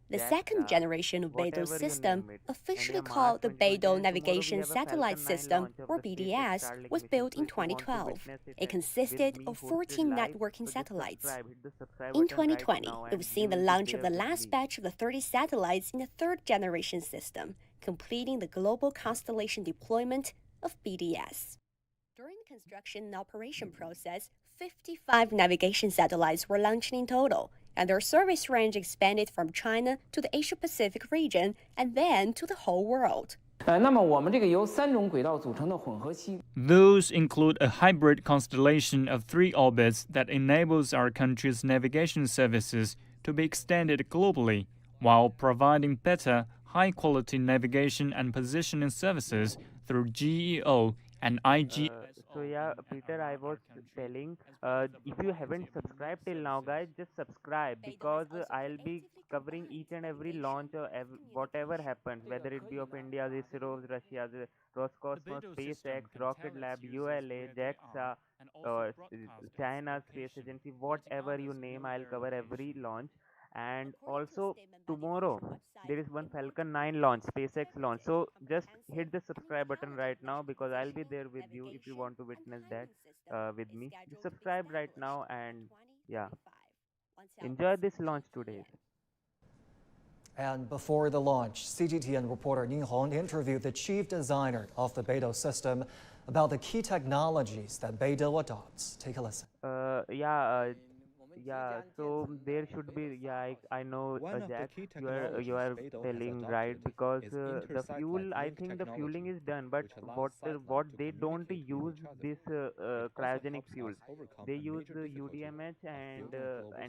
The second generation of BeiDou system, officially called the BeiDou Navigation Satellite System, or BDS, was built in 2012. It consisted of 14 networking satellites. In 2020, we've seen the launch of the last batch of the 30 satellites in the third generation system, completing the global constellation deployment of BDS. During the construction and operation process, 55 navigation satellites were launched in total, and their service range expanded from China to the Asia-Pacific region and then to the whole world. Those include a hybrid constellation of 3 orbits that enables our country's navigation services to be extended globally, while providing better, high-quality navigation and positioning services through GEO and IG. So yeah, Peter, I was telling, if you haven't subscribed till now, guys, just subscribe, because I'll be covering each and every launch or whatever happens, whether it be of India's ISRO, Russia's Roscosmos, SpaceX, Rocket Lab, ULA, JAXA, China's Space Agency, whatever you name, I'll cover every launch. And also tomorrow there is one Falcon 9 launch, SpaceX launch. So just hit the subscribe button right now, because I'll be there with you if you want to witness that with me. Just subscribe right now, and yeah, enjoy this launch today. And before the launch, CGTN reporter Ning Hong interviewed the chief designer of the BeiDou system about the key technologies that BeiDou adopts. Take a listen. Yeah, so there should be, I know, Jack, you are telling right, because the fuel, I think the fueling is done, but what they don't use this cryogenic fuel. They use UDMH and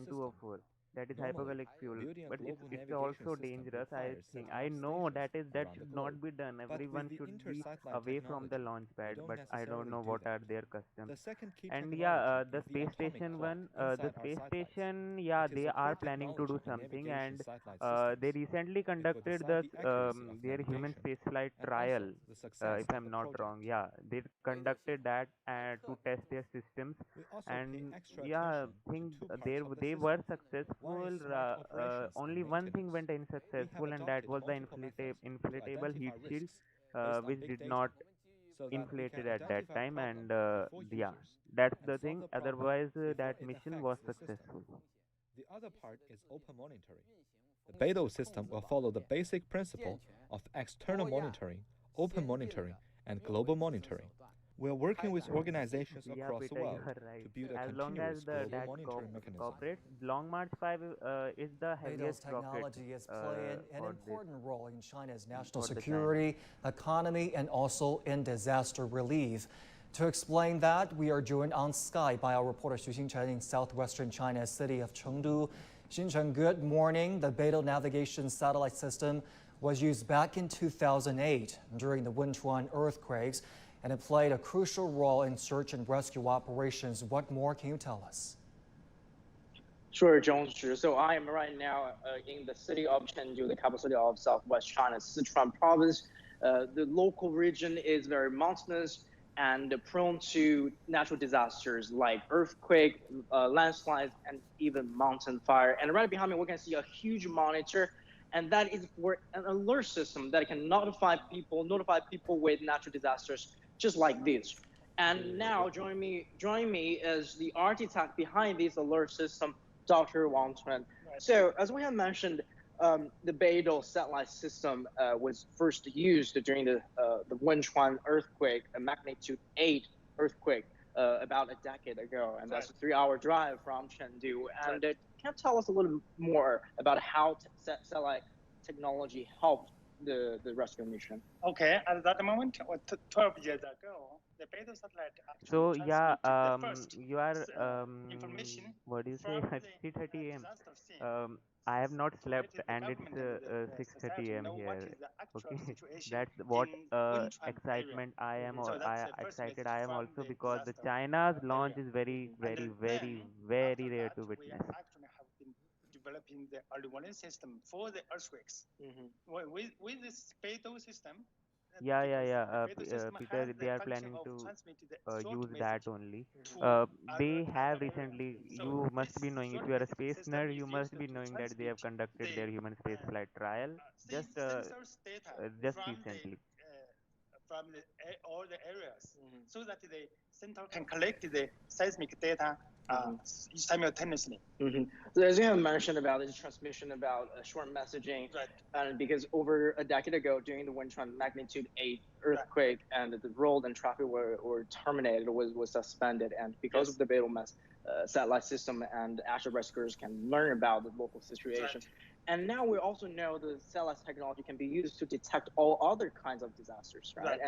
N2O4. That is hypogallic fuel, but it's also dangerous. I think, I know that should not be done. Everyone should be away from the launch pad, but I don't know what are their customs. And yeah, the space station one, they are planning to do something, and they recently conducted their human spaceflight trial, if I'm not wrong. Yeah, they conducted that to test their systems, and yeah, I think they were successful. Only one thing went unsuccessful, and that was the inflatable heat shield, which did not inflated at that time, and yeah, that's the thing. Otherwise, that mission was successful. The other part is open monitoring. The BeiDou system will follow the basic principle of external monitoring, open monitoring, and global monitoring. We are working with organizations across the world to build a continuous global monitoring mechanism. Long March 5 is the heaviest technology is playing an important role in China's national security, economy, and also in disaster relief. To explain that, we are joined on Skype by our reporter Xu Xingchen in southwestern China's city of Chengdu. Xingchen, good morning. The BeiDou Navigation Satellite System was used back in 2008 during the Withdrawal earthquakes, and it played a crucial role in search and rescue operations. What more can you tell us? Sure, John. So I am right now in the city of Chengdu, the capital city of southwest China, Sichuan province. The local region is very mountainous and prone to natural disasters like earthquake, landslides, and even mountain fire. And right behind me, we can see a huge monitor, and that is for an alert system that can notify people with natural disasters, just like this. And now joining me is the architect behind this alert system, Dr. Wang Tun. So as we have mentioned, the BeiDou satellite system was first used during the Wenchuan earthquake, a magnitude 8 earthquake, about a decade ago, and that's a 3-hour drive from Chengdu. And can you tell us a little more about how satellite technology helped the rescue mission? Okay, at that moment, 12 years ago, the BeiDou satellite so yeah, the first you are information what do you say at 3:30 a.m. I have not slept, and it's 6:30 a.m. here. Okay, that's what excitement I am. I excited I am also because the China's launch is very, very, very, very rare to witness. Developing the early warning system for the earthquakes. With this BeiDou system, Peter, they are planning to use that only. They have recently, you must be knowing, if you are a space nerd, you must be knowing that they have conducted their human space flight trial just recently. From all the areas, so that the center can collect the seismic data simultaneously. So as you have mentioned about this transmission about short messaging, and because over a decade ago during the Wenchuan magnitude 8 earthquake, and the road and traffic were terminated, was suspended, and because of the BeiDou satellite system, and actual rescuers can learn about the local situation. And now we also know the satellite technology can be used to detect all other kinds of disasters, right?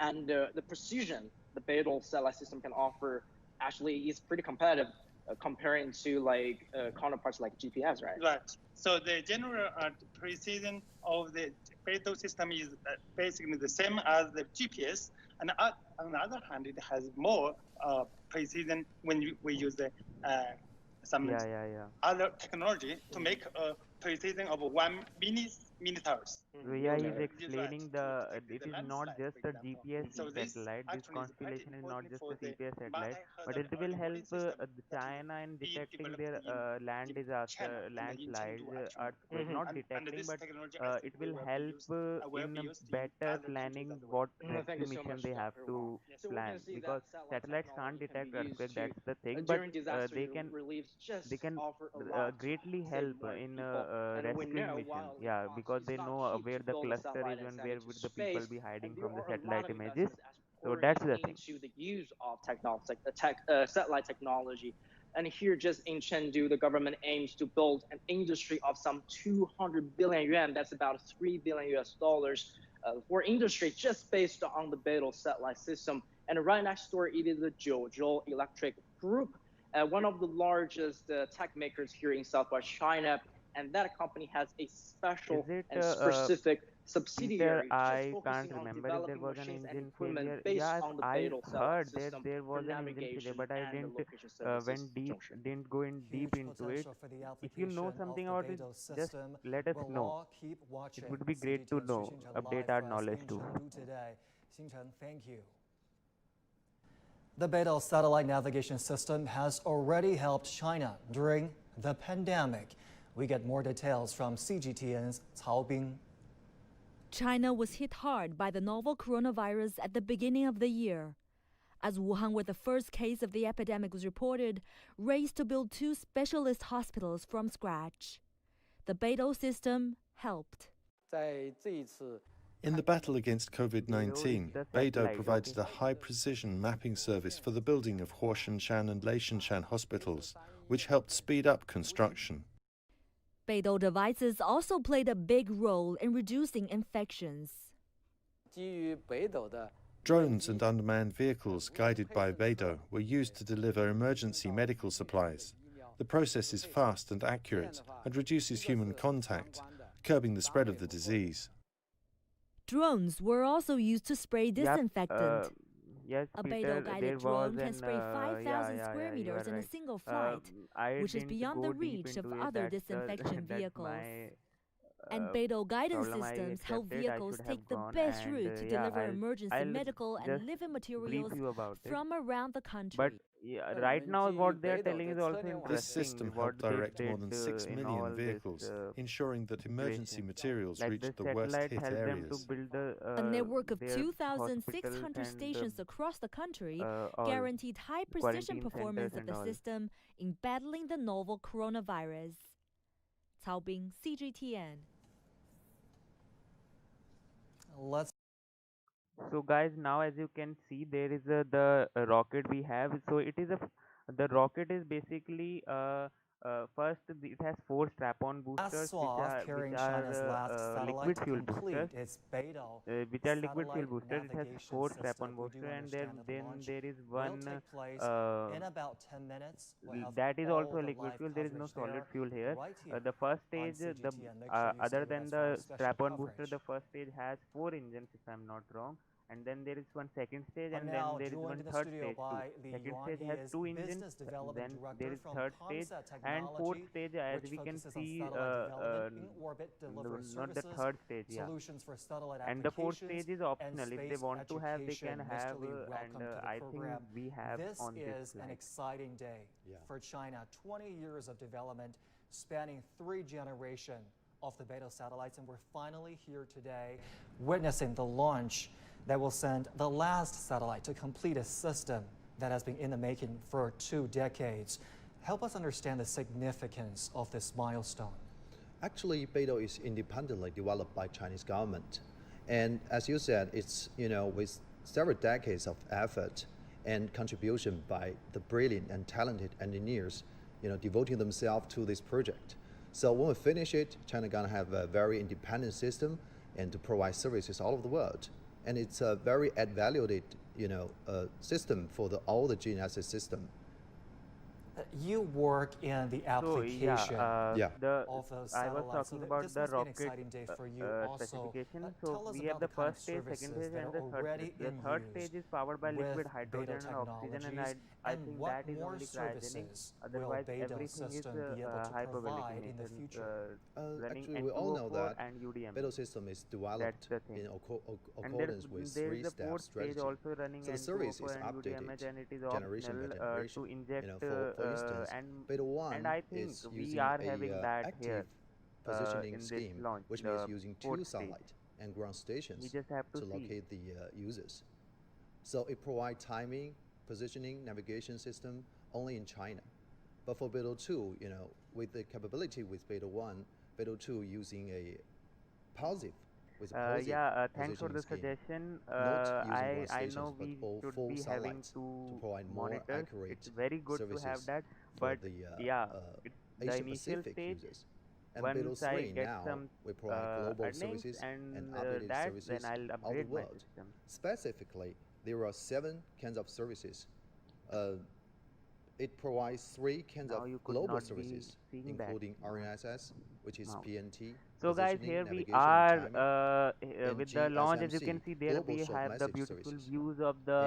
And the precision the BeiDou satellite system can offer actually is pretty competitive comparing to like counterparts like GPS, right? Right. So the general precision of the BeiDou system is basically the same as the GPS, and on the other hand, it has more precision when we use the some other technology to make a precision of 1 millimeters. Yeah, he's explaining it is not just a GPS satellite. This constellation is not just a GPS satellite, but it will help China in detecting their land disaster, landslides, earthquake. Not detecting, but it will help in better planning what rescue mission they have to plan. Because satellites can't detect earthquake. That's the thing, but they can greatly help in rescuing missions. Yeah, because they know where the cluster is and where would the people be hiding from the satellite images. So that's the thing. Into the use of technology, like the satellite technology. And here, just in Chengdu, the government aims to build an industry of some 200 billion yuan. That's about 3 billion US dollars for industry just based on the BeiDou satellite system. And right next door, it is the Jiuzhou Electric Group, one of the largest tech makers here in Southwest China. And that company has a special and specific subsidiary. Peter, I can't remember if there was an engine failure. Yeah, I heard that there was an engine failure, but I didn't go in deep into it. If you know something about it, just let us know. It would be great to know, update our knowledge too. Thank you. The BeiDou Satellite Navigation System has already helped China during the pandemic. We get more details from CGTN's Cao Bing. China was hit hard by the novel coronavirus at the beginning of the year. As Wuhan, where the first case of the epidemic was reported, raced to build 2 specialist hospitals from scratch. The BeiDou system helped. In the battle against COVID-19, BeiDou provided a high-precision mapping service for the building of Huoshanshan and Leishanshan hospitals, which helped speed up construction. BeiDou devices also played a big role in reducing infections. Drones and unmanned vehicles guided by BeiDou were used to deliver emergency medical supplies. The process is fast and accurate and reduces human contact, curbing the spread of the disease. Drones were also used to spray disinfectant. Yes, a Peter, BeiDou-guided drone can spray 5,000 square meters in a single flight, which is beyond the reach of other disinfection vehicles. And BeiDou guidance systems help vehicles take the best route to deliver emergency medical and living materials from around the country. But right now what they are telling is also interesting. This system helped direct more than 6 million vehicles, ensuring that emergency materials reached the worst-hit areas. A network of 2,600 stations across the country guaranteed high-precision performance of the system in battling the novel coronavirus. Cao Bing, CGTN. So guys, now as you can see, there is the rocket we have. So it is the rocket is basically First, it has 4 strap-on boosters, which are liquid fuel boosters. Which are liquid fuel boosters. It has 4 strap-on boosters, and then there is one that is also a liquid fuel. There is no solid fuel here. The first stage, other than the strap-on booster, the first stage has 4 engines, if I'm not wrong. And then there is one second stage, and then there is one third stage too. Second stage has 2 engines, then there is third stage, and fourth stage, as we can see, not the third stage, yeah. And the fourth stage is optional. If they want to have, they can have, and I think we have on this is an exciting day for China. 20 years of development spanning 3 generations of the BeiDou satellites, and we're finally here today witnessing the launch that will send the last satellite to complete a system that has been in the making for 2 decades. Help us understand the significance of this milestone. Actually, BeiDou is independently developed by Chinese government. And as you said, it's, with several decades of effort and contribution by the brilliant and talented engineers, devoting themselves to this project. So when we finish it, China gonna have a very independent system and to provide services all over the world. And it's a very add-valued, system for all the GNSS system. You work in the application of those satellites. I was talking about this the must be an rocket exciting day for you specification. Tell So us we have about the the kind of first stage, second services stage, that and are the third already stage. The in third use stage is powered by with liquid BeiDou hydrogen and oxygen, and I think what that is more only cryogenic. services Otherwise, will BeiDou everything is system be able to hyperbolic provide in the emission, future? running Actually, we all know N2O4 that and UDM. BeiDou system is developed in accordance with there 3 is a step fourth stage strategy. also running So the service is N2O4 and UDM, updated and it is generation by optional generation. to inject For instance, BeiDou 1 and I think is we using are having that active here positioning in this scheme, launch, which the means using 2 fourth stage. satellite and ground stations We just have to see. locate the users. So it provides timing, positioning, navigation system only in China. But for BeiDou 2, with the capability with BeiDou 1, BeiDou 2 using a positive with a positive thanks for the positioning scheme. suggestion. Not using ground I stations, know but we all should full be having satellites 2 to provide more monitors. accurate It's very good to have services that, for but the it's the Asia initial Pacific stage. users. And Once BeiDou I 3 get now, some we provide global earnings services and and updated that, services then I'll all upgrade the my world. system. Specifically, there are 7 kinds of services. It provides 3 kinds Now of you could global not be services, seeing that including RNSS, which is now. PNT, So guys, positioning, here we navigation, are and timing, with and the launch. As you can GSMC, see, there global we short have the message beautiful services. views of the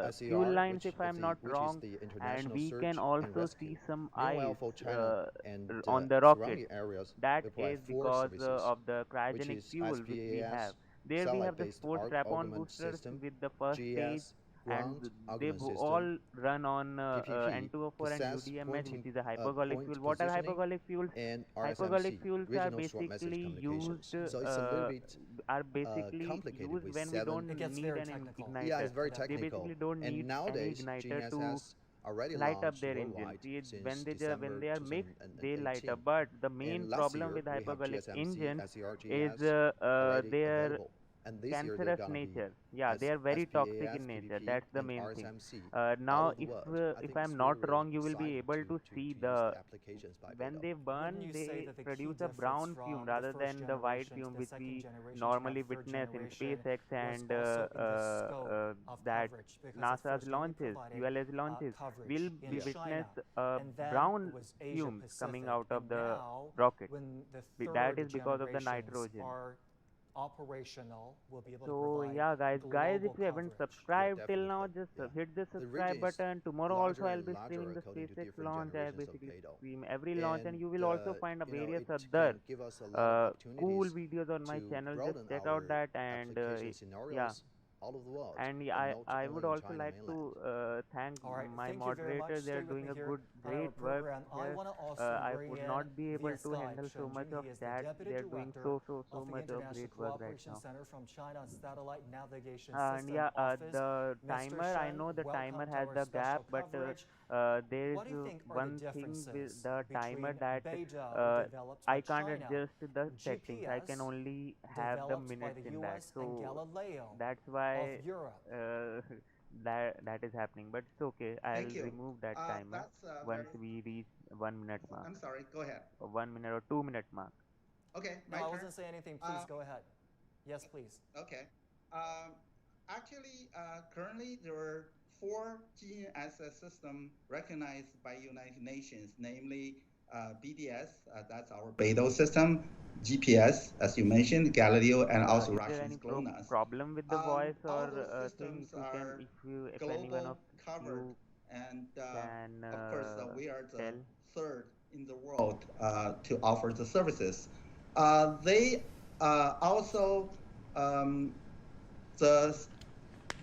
And fuel SAR, lines, which if I'm not is wrong, the and international we search can and also rescue. see some Meanwhile, eyes for China and on the rocket. surrounding areas, That we provide is 4 because services, of the which cryogenic is fuel which we SPAS, have. There we have the satellite-based 4 strap-on augment boosters system, with the first stage, GS, and ground they augment system, all run on PPP, N2O4 and possess UDMH, which is a point hypergolic fuel. What are positioning, hypergolic fuels? and Hypergolic RSMC, fuels are regional short message basically communications. used So it's a little bit complicated used with when we 7. don't It gets need very an technical. igniter. Yeah, it's very They technical. basically don't And need nowadays, any igniter to GNSS already light up launched their engine. worldwide See, since when December they are mixed, they light 2018. up. But the main And last problem year, with we have hypergolic GSMC, engines SER, is GS already their available. And this year, they're cancerous gonna be nature. Yeah, they are very toxic SPAS, in nature. PPP, That's the and main thing. RSMC all Now, over the world. I if think I'm it's not really wrong, you will be exciting able to see use the the applications by when BeiDou. they burn, Wouldn't you say they that the key produce a difference brown from fume the rather first than the white generation to fume the which second we generation to normally the third witness in generation SpaceX was and also in the scope of that coverage, because at NASA's first you only launches, provided, ULS launches, coverage will in be China, witness and then brown it was Asia fumes coming Pacific, out of and the now rocket. when the That third is because of the generations nitrogen. are operational, we'll be able to So provide yeah, guys, if global you haven't coverage. subscribed till now, just hit the The subscribe region is button. Tomorrow larger also I'll and be larger streaming the according to SpaceX different launch. I generations of basically BeiDou. stream every launch, and And you will also find a various it other can give us a lot of cool opportunities videos on my to channel. Just broaden check out our that, and application yeah. scenarios all over the world, And and I not I only would in also China like mainland. to thank All right, my thank you very much. moderators. They Stay are with doing me a here good, on our great work program. I here. want to also I bring would in not be able via to Skype handle so Shen much Jun. of He is the that. Deputy They are doing Director so of the much of International great work right Cooperation now. Center from China's Satellite Navigation And System yeah, Office. the Mr. timer, I Shen, know the welcome timer to has our the special gap, but coverage. there is What do you think are one the thing with differences the timer between that BeiDou, developed I by can't China, adjust the settings. I can GPS, only have the developed by minutes the in that. US, and So Galileo that's of why Europe? that is happening, but it's okay. I'll remove that timer once we reach 1 minute mark. I'm sorry, go ahead. 1 minute or 2 minute mark. Okay, no, I wasn't saying anything. Please go ahead. Yes, please. Okay. Actually, currently there are 4 GNSS systems recognized by United Nations, namely BDS, that's our BeiDou system, GPS, as you mentioned, Galileo, and also Russian GLONASS. Problem with the voice or thing? If anyone of you and of course we are the third in the world to offer the services. They also the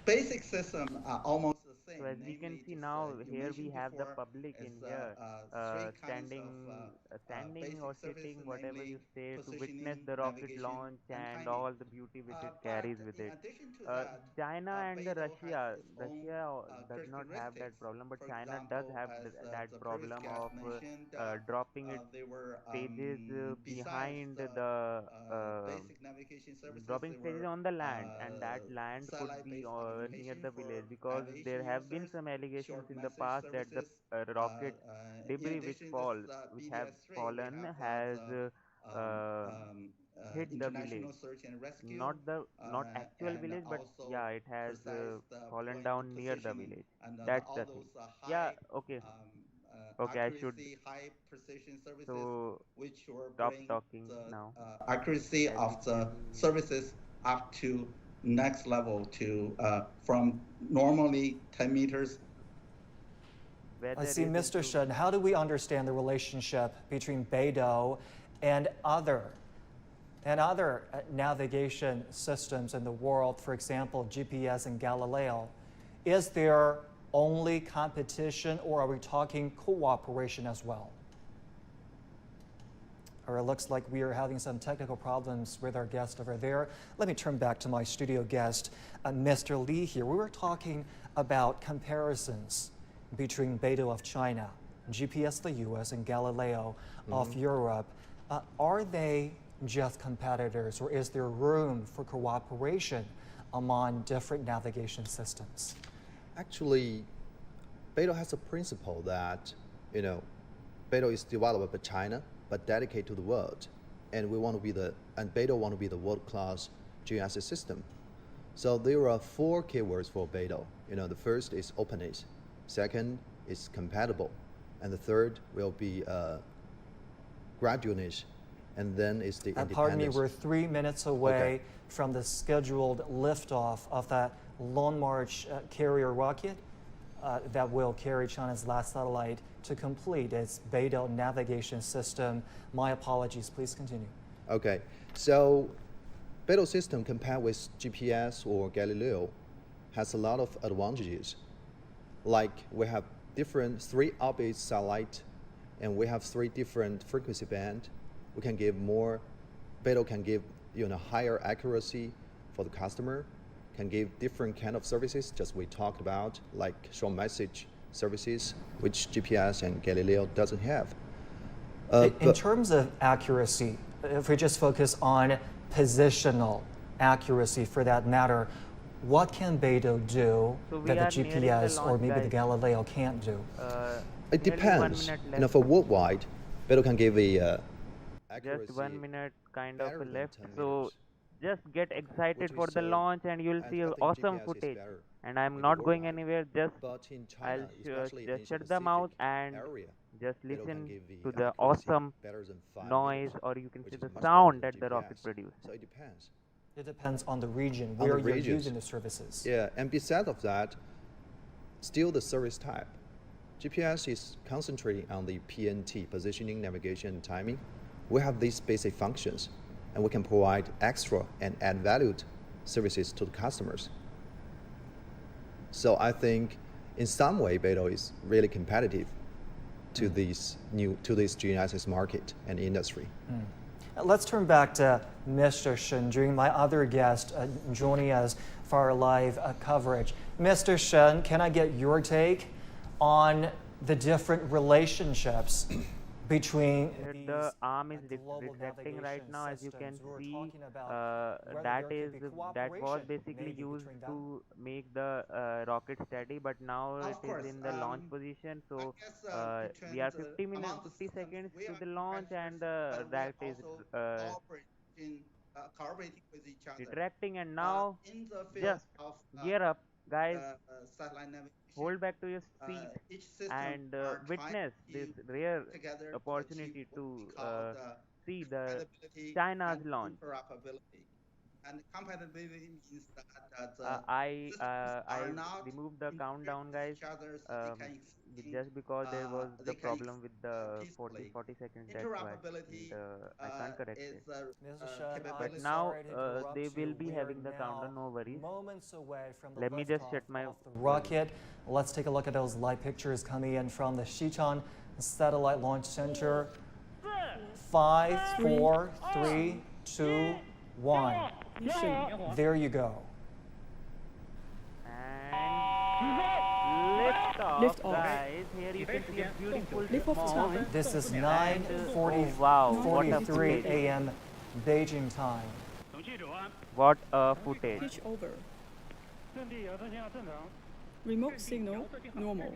basic system are almost the same. So as we can see now, here we have the public in here, standing or sitting, whatever you say, to witness the rocket launch and all the beauty which it carries with it. China and Russia does not have that problem, but China does have that problem of dropping its stages behind the dropping stages on the land, and that land could be near the village, because there have been some allegations in the past that the rocket debris which have fallen has hit the village, not actual village, but yeah, it has fallen down near the village. That's the thing. Yeah, okay. Okay, I should stop talking now. Accuracy of the services up to next level to from normally 10 meters. I see, Mr. Shen, how do we understand the relationship between BeiDou and other navigation systems in the world, for example, GPS and Galileo? Is there only competition, or are we talking cooperation as well? Or it looks like we are having some technical problems with our guest over there. Let me turn back to my studio guest, Mr. Li here. We were talking about comparisons between BeiDou of China, GPS the US, and Galileo of Europe. Are they just competitors, or is there room for cooperation among different navigation systems? Actually, BeiDou has a principle that, BeiDou is developed by China, but dedicated to the world, and BeiDou want to be the world-class GNSS system. So there are 4 keywords for BeiDou. The first is openness, second is compatible, and the third will be gradualness, and then is the independence. Pardon me, we're 3 minutes away from the scheduled liftoff of that Long March carrier rocket that will carry China's last satellite to complete its BeiDou navigation system. My apologies, please continue. Okay, so BeiDou system compared with GPS or Galileo has a lot of advantages. Like we have 3 orbit satellite, and we have 3 different frequency band. We can give more, BeiDou can give higher accuracy for the customer, can give different kind of services, just we talked about, like short message services, which GPS and Galileo doesn't have. In terms of accuracy, if we just focus on positional accuracy for that matter, what can BeiDou do that the GPS or maybe the Galileo can't do? It depends. For worldwide, BeiDou can give a accuracy. Just 1 minute kind of left. So just get excited for the launch, and you'll see awesome footage. And I'm not going anywhere. I'll just shut the mouth and just listen to the awesome noise, or you can see the sound that the rocket produces. So it depends. It depends on the region where you're using the services. Yeah, and besides of that, still the service type. GPS is concentrating on the PNT, positioning, navigation, and timing. We have these basic functions, and we can provide extra and add valued services to the customers. So I think in some way BeiDou is really competitive to this GNSS market and industry. Let's turn back to Mr. Shen Jun, my other guest joining us for our live coverage. Mr. Shen, can I get your take on the different relationships between the arm is retracting right now, as you can see. That was basically used to make the rocket steady, but now it is in the launch position. So we are 50 seconds to the launch, and that is cooperating with each other. retracting, and now in the field just of gear up, guys. satellite navigation, Hold back to your seat each system and are witness this trying rare together opportunity to call see the compatibility China's and launch. interoperability. And compatibility means that I systems are I not removed the interfering countdown, with guys, each other, so um, they can just because there was they the can problem with the peacefully. 40 seconds. That's why, Interoperability and I can't correct is it. Mr. Shen, But I'm now sorry to interrupt they will you. be We are having the countdown. now No worries. moments away from the Let me just liftoff shut my of the rocket. Let's take a look at those live pictures coming in from the Xichang Satellite Launch Center. 5, 4, 3, 2, 1. There you go. Lift off, guys. Here you can see a beautiful smoke. This is 9:40, wow, 43 a.m. Beijing time. What a footage. Pitch over. Remote signal normal.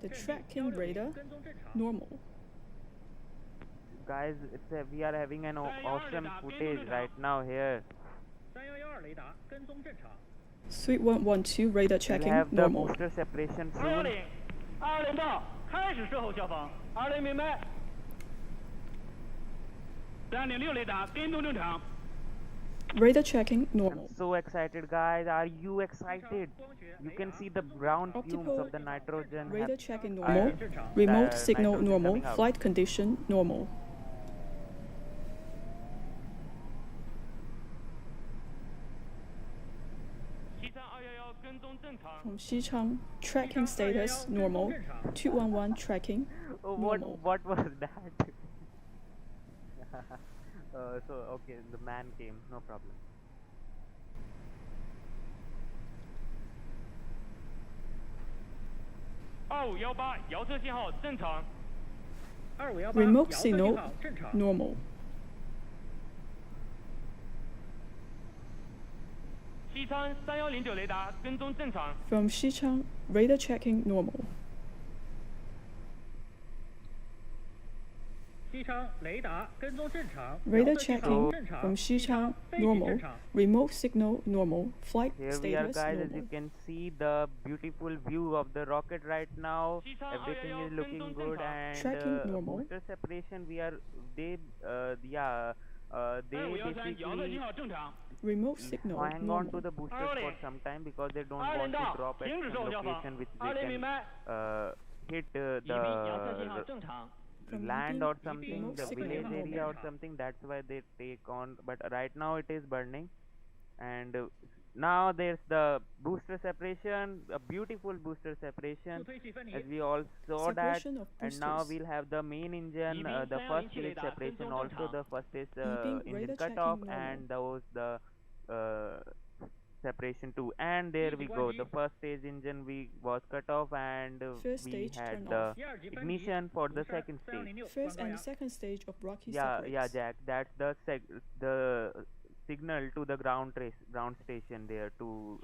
The tracking radar normal. Guys, we are having an awesome footage right now here. 3112 radar checking we'll have normal. the booster separation soon. Radar checking normal. I'm so excited, guys. Are you excited? You can see the brown fumes of the nitrogen. Radar checking normal. Remote signal normal. Flight condition normal. From Xichang, tracking status normal. 211 tracking normal. What was that? So okay, the man came, no problem. Remote signal normal. From Xichang, radar checking normal. Radar checking from Xichang normal. Remote signal normal. Flight Here status we are, guys. normal. As you can see the beautiful view of the rocket right now. Everything is looking good, and booster separation. They basically remote signal hang normal. on to the boosters for some time because they don't want to drop at some location which they can hit the land or something, the village area or something. That's why they take on. But right now it is burning, and now there's the booster separation, a beautiful booster separation, as we all saw that. And now we'll have the main engine, the first stage separation. Also, the first is engine cutoff, and those the separation too. And there we go. The first stage engine was cut off, and we had the ignition for the second stage. First and second stage of rocket yeah, Jack. That's the signal to the ground station there to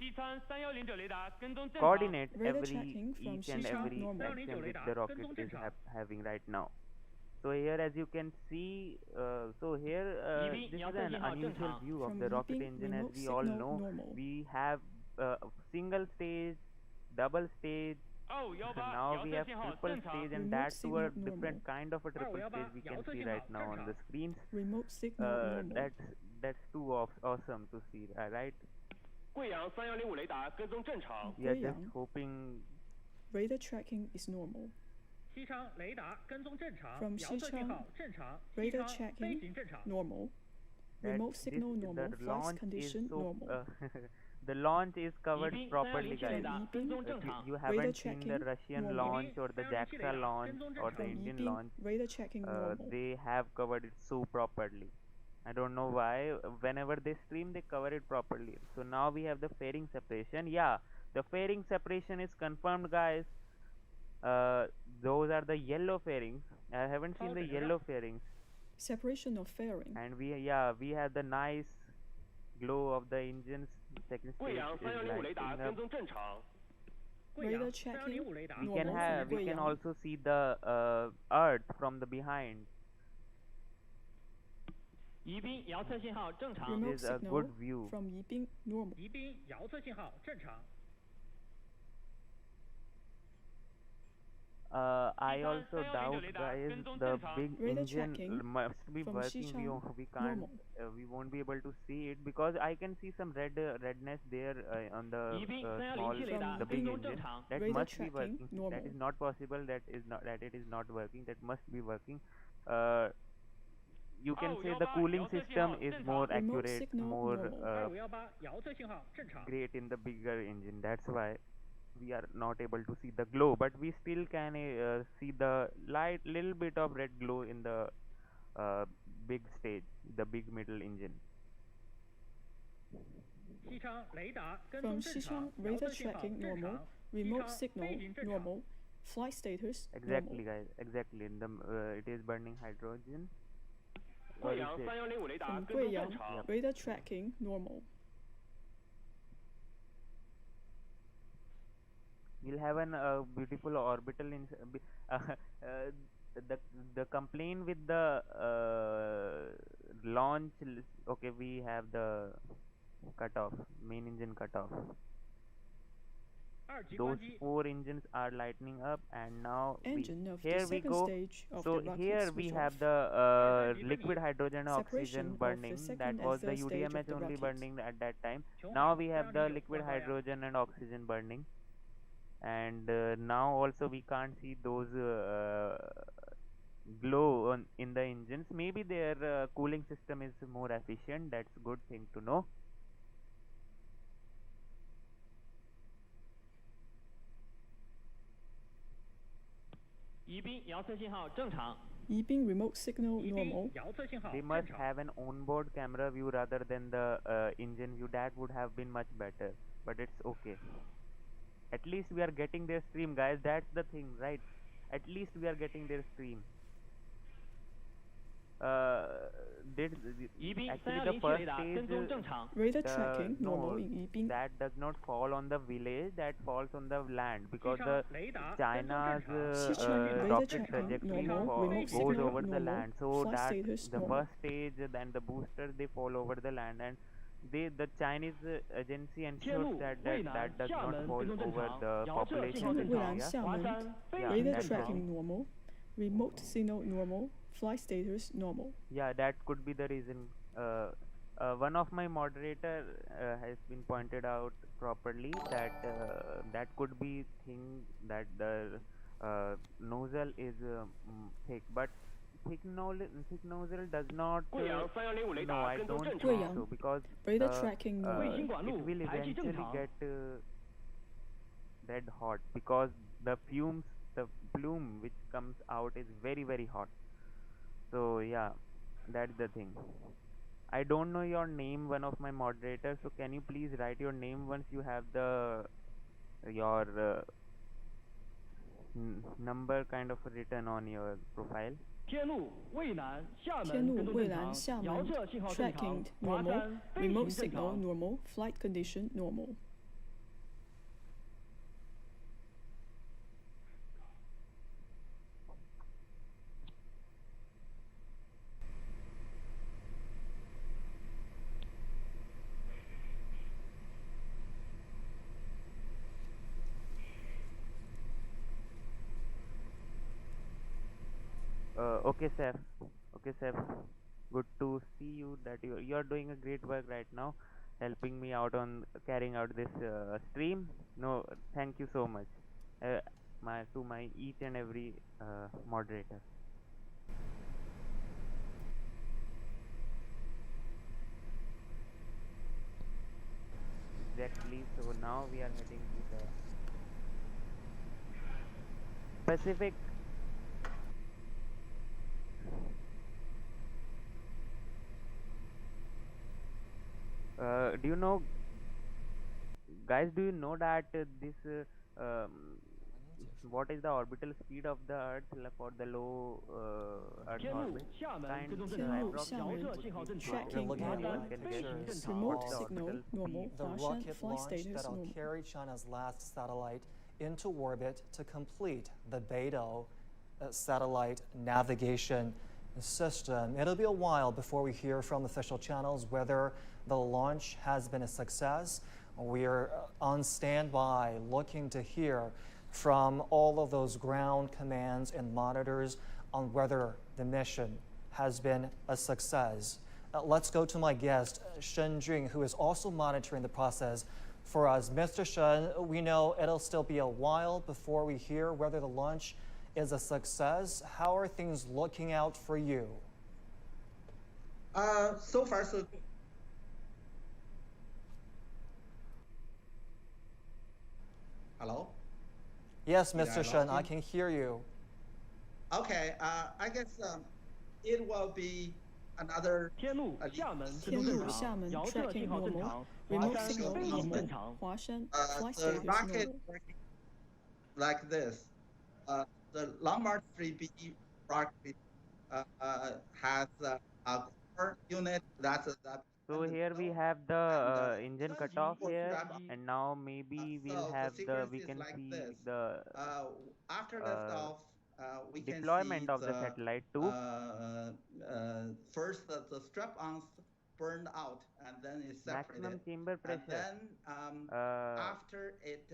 coordinate each and every action which the rocket is having right now. So here, as you can see, this is an unusual view of the rocket engine. As we all know, we have single stage, double stage. Now we have triple stage, and that's a different kind of a triple stage we can see right now on the screens. Remote signal That's too awesome to see, right? We are just hoping radar tracking is normal. From Xichang, radar checking normal. Remote signal normal. Flight condition normal. The launch is covered properly, guys. You haven't seen the Russian launch or the JAXA launch or the Indian launch. Radar checking normal. They have covered it so properly. I don't know why. Whenever they stream, they cover it properly. So now we have the fairing separation. Yeah, the fairing separation is confirmed, guys. Those are the yellow fairings. I haven't seen the yellow fairings. Separation of fairing. And we have the nice glow of the engines. Second stage is lighting up. Radar checking. We can also see the Earth from the behind. Remote is a good view. From Yibin normal. I also doubt, guys, the big engine must be working. We can't, we won't be able to see it because I can see some redness there on the small, the big engine. That must be working. That is not possible. That it is not working. That must be working. You can say the cooling system is more accurate, more great in the bigger engine. That's why we are not able to see the glow, but we still can see the little bit of red glow in the big stage, the big middle engine. From Xichang, radar tracking normal, remote signal normal, flight status exactly normal. Guys, exactly. It is burning hydrogen. From Guiyang, radar tracking normal. We'll have an beautiful orbital the complaint with the launch. Okay, we have the cutoff, main engine cutoff. Those 4 engines are lighting up, and now here we go. So here we have the liquid hydrogen and oxygen burning. That was the UDMH only burning at that time. Now we have the liquid hydrogen and oxygen burning, and now also we can't see those glow in the engines. Maybe their cooling system is more efficient. That's a good thing to know. Yibin remote signal normal. They must have an onboard camera view rather than the engine view. That would have been much better, but it's okay. At least we are getting their stream, guys. That's the thing, right? At least we are getting their stream. Actually the first stage radar tracking normal in Yibin. That does not fall on the village, that falls on the land, because the China's rocket trajectory goes over the land, so that the first stage and the boosters, they fall over the land, and the Chinese agency ensures that does not fall over the population area. Radar tracking normal, remote signal normal, flight status normal. Yeah, that could be the reason. One of my moderator has been pointed out properly that that could be thing that the nozzle is thick, but thick nozzle does not. No, I don't think so, because radar tracking it will eventually get red hot, because the plume which comes out is very, very hot. So yeah, that's the thing. I don't know your name, one of my moderators, so can you please write your name once you have your number kind of written on your profile. 天路蔚蓝厦门 tracking normal, remote signal normal, flight condition normal. Okay, Seth. Okay, Seth. Good to see you. That you are doing a great work right now, helping me out on carrying out this stream. No, thank you so much. To my each and every moderator. Exactly. So now we are heading to the Pacific. do you know, guys? Do you know that this what is the orbital speed of the Earth for the low Earth orbit? Remote signal normal. The rocket launch that'll carry China's last satellite into orbit to complete the BeiDou Satellite Navigation System. It'll be a while before we hear from official channels whether the launch has been a success. We are on standby looking to hear from all of those ground commands and monitors on whether the mission has been a success. Let's go to my guest, Shen Jun, who is also monitoring the process for us. Mr. Shen, we know it'll still be a while before we hear whether the launch is a success. How are things looking out for you? So far, so good. Hello? Yes, Mr. Shen, I can hear you. Okay, I guess it will be another 天路厦门 tracking normal, remote signal normal, 华山 flight status rocket normal. working like this. The Long March 3B rocket has a core unit that's So here we have the engine cutoff here, and now maybe we'll have we can see the after liftoff. We deployment can see of the satellite too. First, the strap-ons burned out, and then it's separated. Maximum chamber pressure. And then after it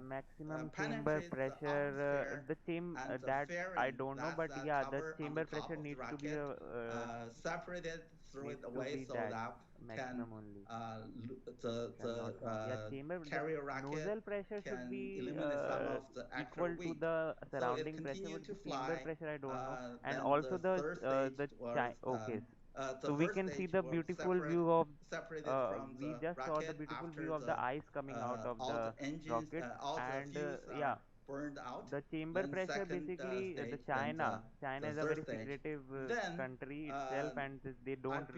maximum chamber pressure, the that I don't know, but yeah, the chamber pressure needs to be separated, throw it away so that maximum only. The chamber carrier rocket nozzle pressure should be equal to the surrounding pressure. With the chamber pressure, I don't know, and also okay. So we can see the beautiful view of we just saw the beautiful view of the ice coming out of the rocket, and yeah, burned out. The chamber pressure basically the China is a very secretive country itself, and they don't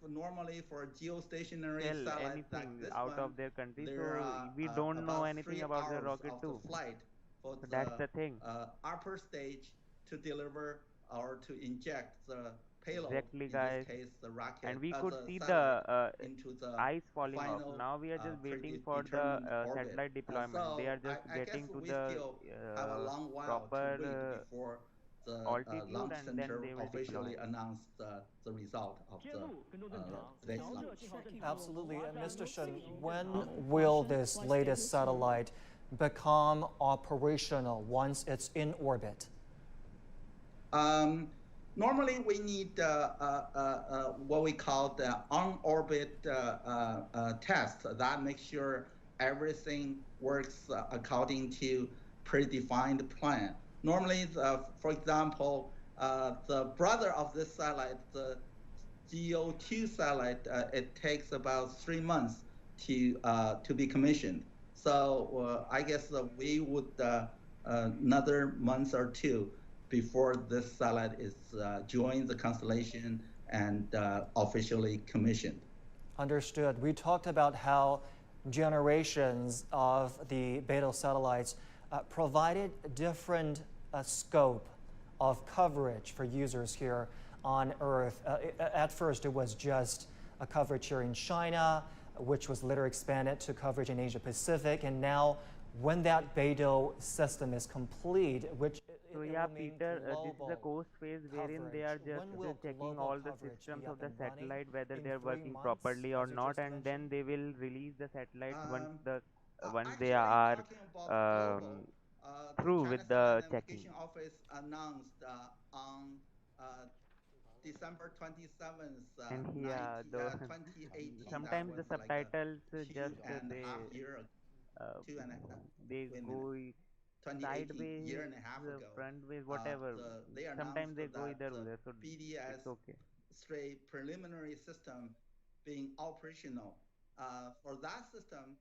normally for geostationary tell anything like out of their country, so we don't know anything about the rocket too. So that's the thing. Upper stage to deliver or to inject the payload, exactly, guys. In this case, the rocket, and we could see the into the ice falling off. Now we are just waiting for the satellite deployment. They are just getting to the proper altitude, and then they will officially deploy. announce the result of today's launch. Absolutely. Mr. Shen, when will this latest satellite become operational once it's in orbit? Normally, we need what we call the on-orbit test. That makes sure everything works according to predefined plan. Normally, for example, the brother of this satellite, the GO2 satellite, it takes about 3 months to be commissioned. So I guess we would another month or two before this satellite is joined the constellation and officially commissioned. Understood. We talked about how generations of the BeiDou satellites provided different scope of coverage for users here on Earth. At first, it was just a coverage here in China, which was later expanded to coverage in Asia Pacific, and now when that BeiDou system is complete, which so yeah, Peter, this is a coast phase wherein they are just checking all the systems of the satellite, whether they are working properly or not, and then they will release the satellites once they are through with the checking. Office announced on December 27th, and yeah, 2018. Sometimes the subtitles just they go sideways, year and a half ago, front ways, whatever. Sometimes they go either way, so BDS it's okay. Straight preliminary system being operational. For that system,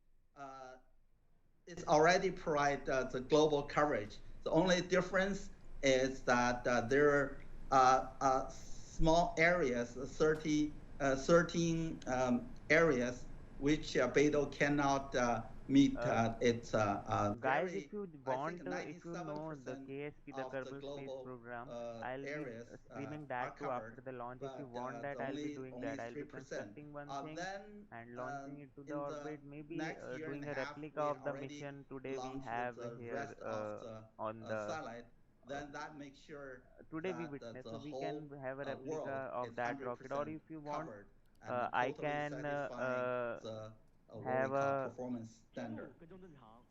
it's already provide the global coverage. The only difference is that there are small areas, 13 areas which BeiDou cannot meet its guys, if you want, if you know the KSP, the Kerbal Space Program, I'll be streaming that too after the launch. If you want that, I'll be doing that. I'll be constructing one thing and launching it to the orbit, maybe doing a replica of the mission today we have here on the then that makes sure today we that witness, the so we whole can have a world replica of is that 100% rocket, or if you want, covered and I totally can satisfying what we have call a performance standard.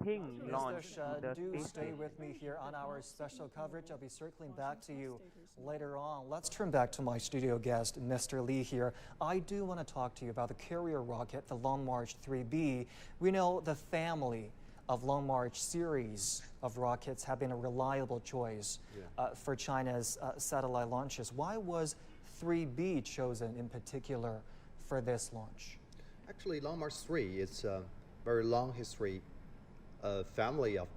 thing launched to the do space stay station. with me here on our special coverage. I'll be circling back to you later on. Let's turn back to my studio guest, Mr. Lee here. I do want to talk to you about the carrier rocket, the Long March 3B. We know the family of Long March series of rockets have been a reliable choice for China's satellite launches. Why was 3B chosen in particular for this launch? Actually, Long March 3 is a very long history family of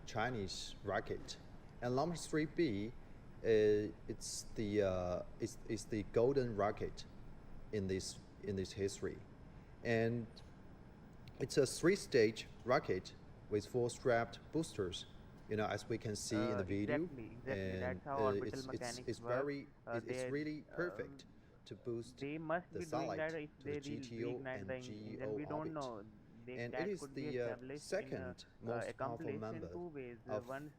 Chinese rocket, and Long March 3B it's the golden rocket in this history, and it's a 3-stage rocket with 4 strapped boosters, as we can see in the video. Exactly. And That's how orbital mechanics it's work. it's really perfect to boost they must the be doing satellite that if to they the GTO reignite and the engine. GEO We don't orbit. know. And That it is could be the established second in most a powerful compilation member two ways. of Once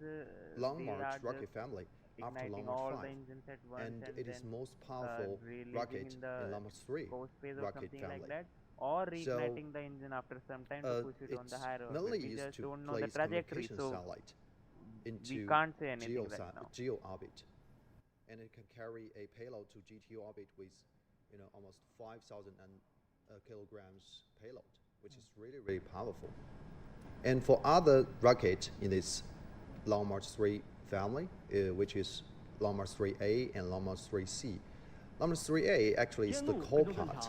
Long they March are rocket just family after Long igniting March all 5, the engines at once, and it is then most powerful releasing rocket in the Long March 3 post phase or rocket something family. like that, or So, reigniting the engine after some time to push it on the higher orbit. mainly We used just to don't know the place trajectory, communication so satellite into we can't say anything right now. geo orbit, and it can carry a payload to GTO orbit with almost 5,000 kilograms payload, which is really powerful. And for other rocket in this Long March 3 family, which is Long March 3A and Long March 3C. Long March 3A actually is the core part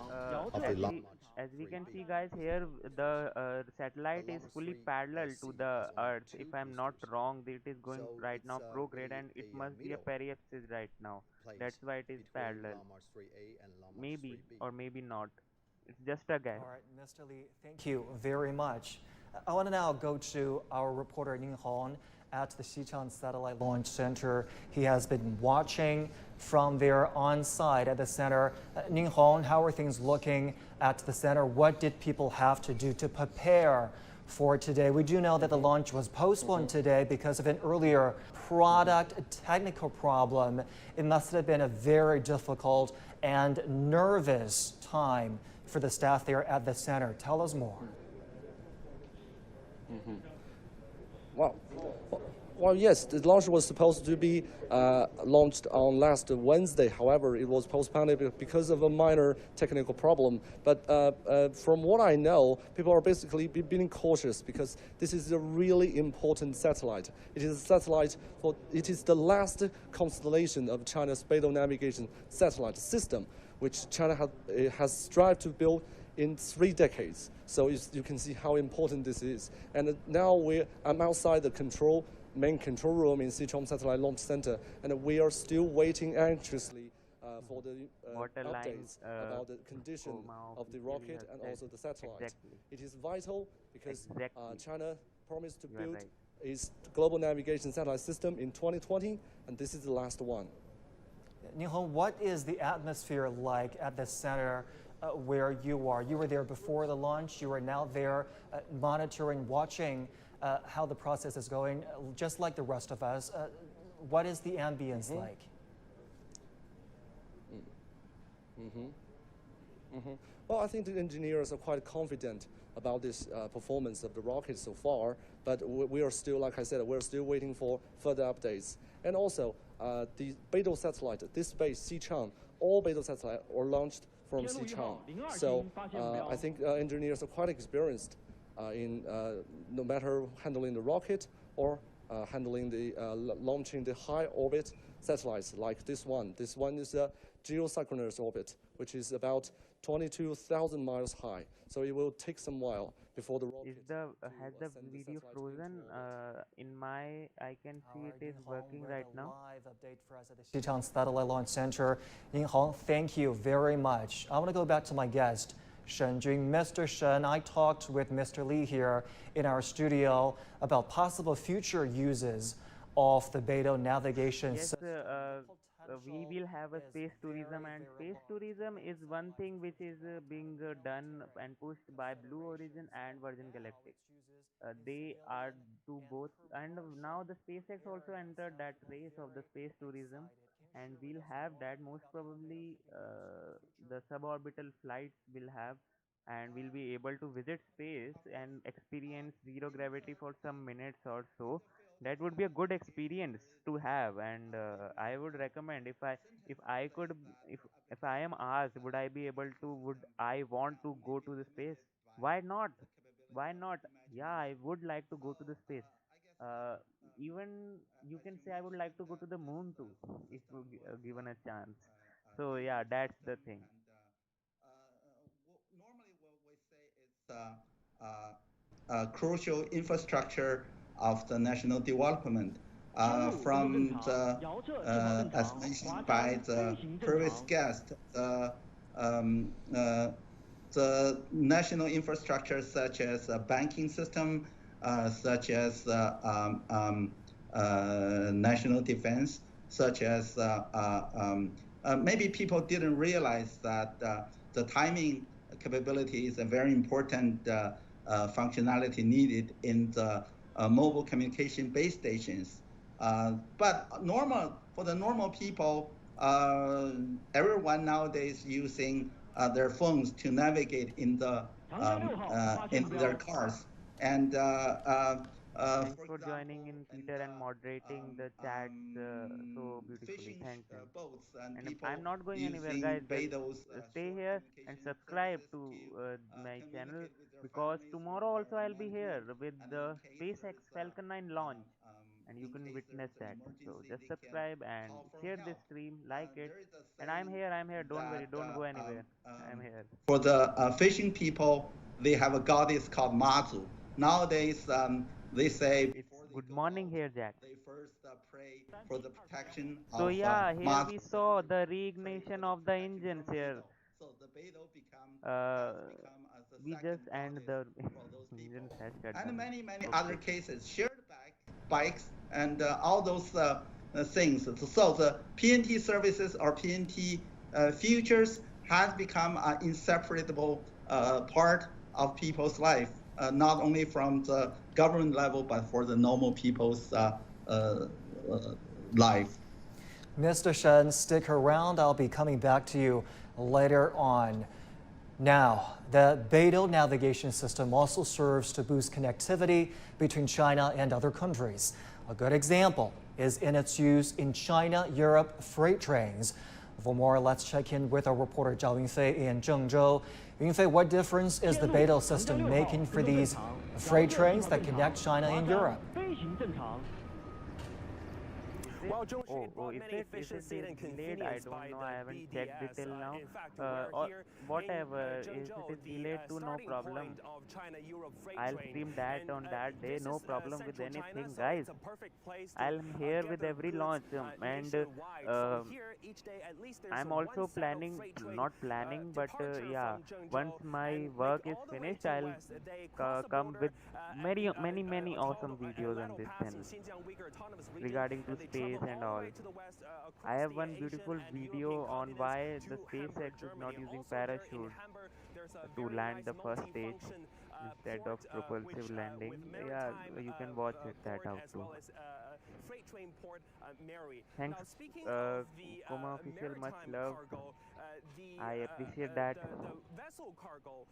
of the Long March. As we can see, guys, here the satellite is fully parallel to the Earth. If I'm not wrong, it is going right now prograde, and it must be a periapsis right now. That's why it is parallel. Maybe or maybe not. It's just a guess. All right, Mr. Lee, thank you very much. I want to now go to our reporter Ning Hong at the Xichang Satellite Launch Center. He has been watching from there on site at the center. Ning Hong, how are things looking at the center? What did people have to do to prepare for today? We do know that the launch was postponed today because of an earlier product technical problem. It must have been a very difficult and nervous time for the staff there at the center. Tell us more. Well, yes, the launch was supposed to be launched on last Wednesday. However, it was postponed because of a minor technical problem. But from what I know, people are basically being cautious because this is a really important satellite. It is a satellite it is the last constellation of China's BeiDou Navigation Satellite System, which China has strived to build in 3 decades. So you can see how important this is. And now I'm outside the main control room in Xichang Satellite Launch Center, and we are still waiting anxiously for the updates about the condition of the rocket and also the satellite. Exactly. It is vital because China promised to build right. its global navigation satellite system in 2020, and this is the last one. Ning Hong, what is the atmosphere like at the center where you are? You were there before the launch. You are now there monitoring, watching how the process is going, just like the rest of us. What is the ambience like? Well, I think the engineers are quite confident about this performance of the rocket so far, but we are still, like I said, we're still waiting for further updates. And also, the BeiDou satellite, this base, Xichang, all BeiDou satellites were launched from Xichang. So I think engineers are quite experienced in no matter handling the rocket or handling the launching the high orbit satellites like this one. This one is a geosynchronous orbit, which is about 22,000 miles high. So it will take some while before the rocket. Has the video frozen? I can see it is working right now. Live update for us at the Xichang Satellite Launch Center. Ning Hong, thank you very much. I want to go back to my guest, Shen Jun. Mr. Shen, I talked with Mr. Li here in our studio about possible future uses of the BeiDou Navigation System. We will have a space tourism, and space tourism is one thing which is being done and pushed by Blue Origin and Virgin Galactic. They are do both, and now the SpaceX also entered that race of the space tourism, and we'll have that most probably. The suborbital flights will have, and we'll be able to visit space and experience zero gravity for some minutes or so. That would be a good experience to have, and I would recommend, if I could, if I am asked, would I be able to, would I want to go to the space? Why not? Why not? Yeah, I would like to go to the space. Even you can say I would like to go to the moon too, if given a chance. So yeah, that's the thing. Normally, what we say it's a crucial infrastructure of the national development. From the, as mentioned by the previous guest, the national infrastructure such as a banking system, such as national defense, such as maybe people didn't realize that the timing capability is a very important functionality needed in the mobile communication base stations. But for the normal people, everyone nowadays using their phones to navigate in their cars. And thanks for joining in, Peter, and moderating the chat so beautifully. Thank you. And I'm not going anywhere, guys. Just stay here and subscribe to my channel, because tomorrow also I'll be here with the SpaceX Falcon 9 launch, and you can witness that. So just subscribe and share this stream, like it. And I'm here. Don't worry. Don't go anywhere. I'm here. For the fishing people, they have a goddess called Mazu. Nowadays, they say it's good morning here, Jack. They first pray for the protection of so yeah, here Mazu. we saw the reignition of the engines here. So the BeiDou become we just end the engines has shut down. And many other cases, shared bikes and all those things. So the PNT services or PNT futures has become an inseparable part of people's life. Not only from the government level, but for the normal people's life. Mr. Shen, stick around. I'll be coming back to you later on. Now, the BeiDou Navigation System also serves to boost connectivity between China and other countries. A good example is in its use in China-Europe freight trains. For more, let's check in with our reporter Zhao Yunfei in Zhengzhou. Yunfei, what difference is the BeiDou system making for these freight trains that connect China and Europe? While Zhong is it delayed? I don't know. I haven't checked it till now. Or whatever, if it is delayed too, no problem. I'll stream that on that day, no problem with anything, guys. I'm here with every launch, and I'm also planning, not planning, but yeah, once my work is finished, I'll come with many awesome videos on this channel regarding to space and all. I have one beautiful video on why the SpaceX is not using parachute to land the first stage instead of propulsive landing. Yeah, you can watch that out too. Thanks, Kuma official, much love. I appreciate that. The vessel cargo,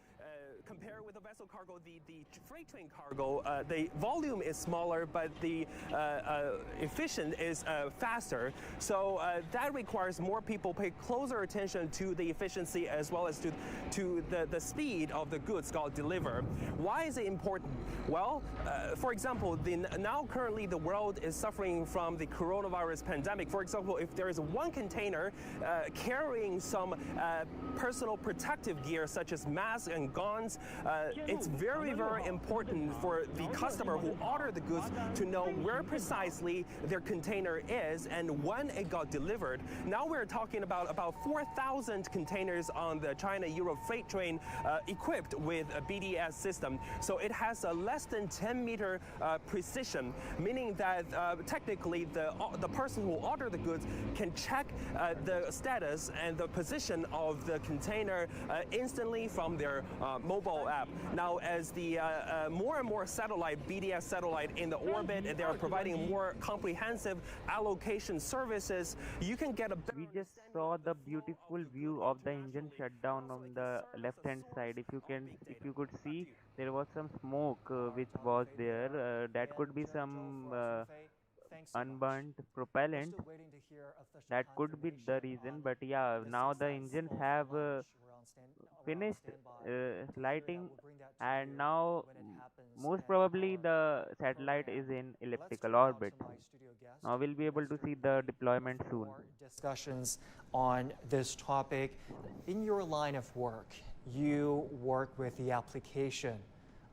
compared with the vessel cargo, the freight train cargo, the volume is smaller, but the efficient is faster. So that requires more people pay closer attention to the efficiency as well as to the speed of the goods got delivered. Why is it important? Well, for example, now currently the world is suffering from the coronavirus pandemic. For example, if there is one container carrying some from personal protective gear such as masks and gowns. It's very, very important for the customer who ordered the goods to know where precisely their container is and when it got delivered. Now we're talking about 4,000 containers on the China-Europe freight train equipped with a BDS system. So it has a less than 10-meter precision, meaning that technically the person who ordered the goods can check the status and the position of the container instantly from their mobile app. Now, as the more and more BDS satellite in the orbit, they are providing more comprehensive allocation services. You can get a. We just saw the beautiful view of the engine shutdown on the left-hand side. If you could see, there was some smoke which was there. That could be some unburnt propellant. That could be the reason. But yeah, now the engines have finished lighting, and now most probably the satellite is in elliptical orbit. Now we'll be able to see the deployment soon. Discussions on this topic. In your line of work, you work with the application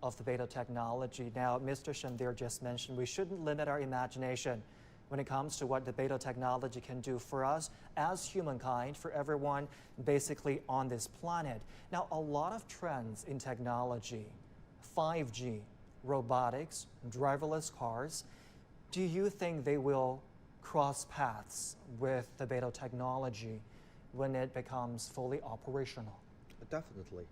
of the BeiDou technology. Now, Mr. Shen there just mentioned we shouldn't limit our imagination when it comes to what the BeiDou technology can do for us as humankind, for everyone basically on this planet. Now, a lot of trends in technology, 5G, robotics, driverless cars, do you think they will cross paths with the BeiDou technology when it becomes fully operational? Definitely.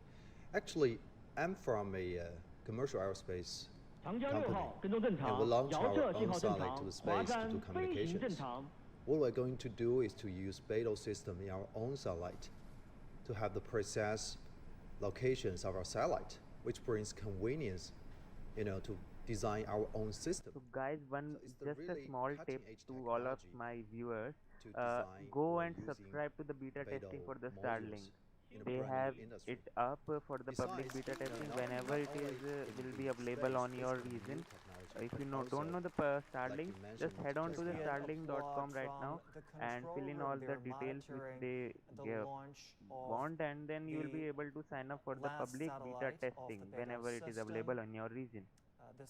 Actually, I'm from a commercial aerospace company, and we launch our own satellite to the space to do communications. What we're going to do is to use BeiDou system in our own satellite to have the precise locations of our satellite, which brings convenience, to design our own system. So guys, just a small tip to all of my viewers, go and subscribe to the beta testing for the Starlink. They have it up for the public beta testing whenever it will be available on your region. If you don't know the Starlink, just head on to the starlink.com right now and fill in all the details which they want, and then you will be able to sign up for the public beta testing whenever it is available on your region.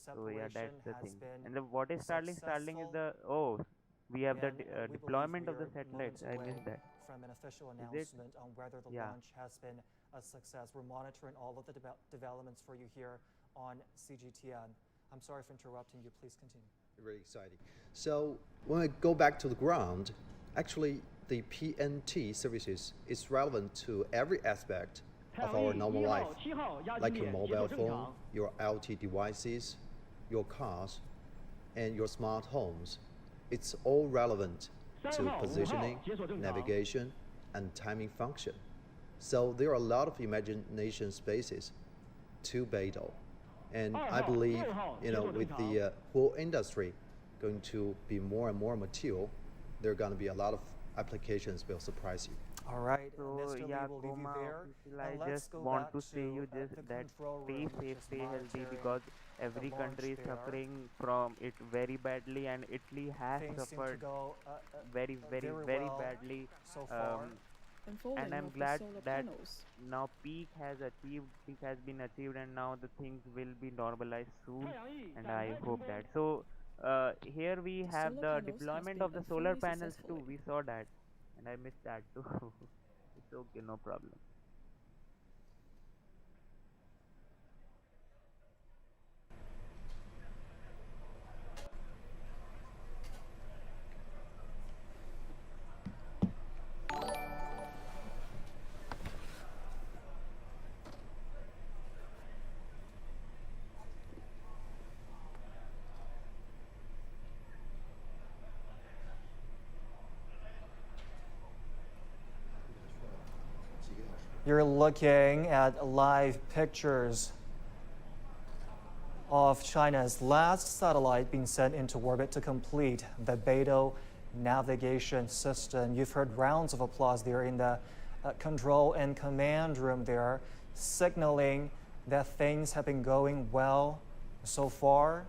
So yeah, that's the thing. And what is Starlink? Starlink is we have the deployment of the satellites. I missed that. From an official announcement on whether the launch has been a success. We're monitoring all of the developments for you here on CGTN. I'm sorry for interrupting you. Please continue. Very exciting. So when we go back to the ground, actually the PNT services is relevant to every aspect of our normal life, like your mobile phone, your IoT devices, your cars, and your smart homes. It's all relevant to positioning, navigation, and timing function. So there are a lot of imagination spaces to BeiDou. And I believe, with the whole industry going to be more and more mature, there are going to be a lot of applications will surprise you. All right, so Mr. Lee, we'll leave you there. I just want to say you just that stay safe, stay healthy, because every country is suffering from it very badly, and Italy has suffered very badly so far. And I'm glad that now peak has been achieved, and now the things will be normalized soon, and I hope that. So here we have the deployment of the solar panels too. We saw that, and I missed that too. It's okay, no problem. You're looking at live pictures of China's last satellite being sent into orbit to complete the BeiDou Navigation System. You've heard rounds of applause there in the control and command room there, signaling that things have been going well so far.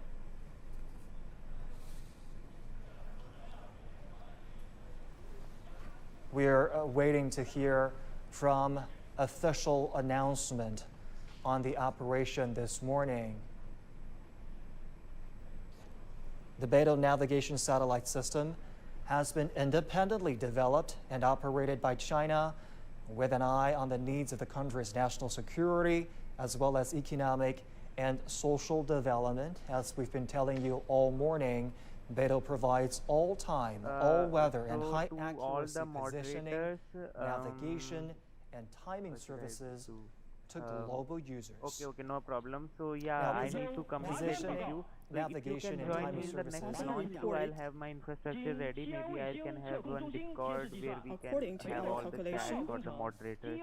We're waiting to hear from official announcement on the operation this morning. The BeiDou Navigation Satellite System has been independently developed and operated by China with an eye on the needs of the country's national security as well as economic and social development. As we've been telling you all morning, BeiDou provides all-time, all-weather and high-accuracy positioning, navigation, and timing services to global users. Okay, no problem. So yeah, I need to communicate with you. Navigation and timing services. So I'll have my infrastructure ready. Maybe I can have one Discord where we can have all the chats for the moderators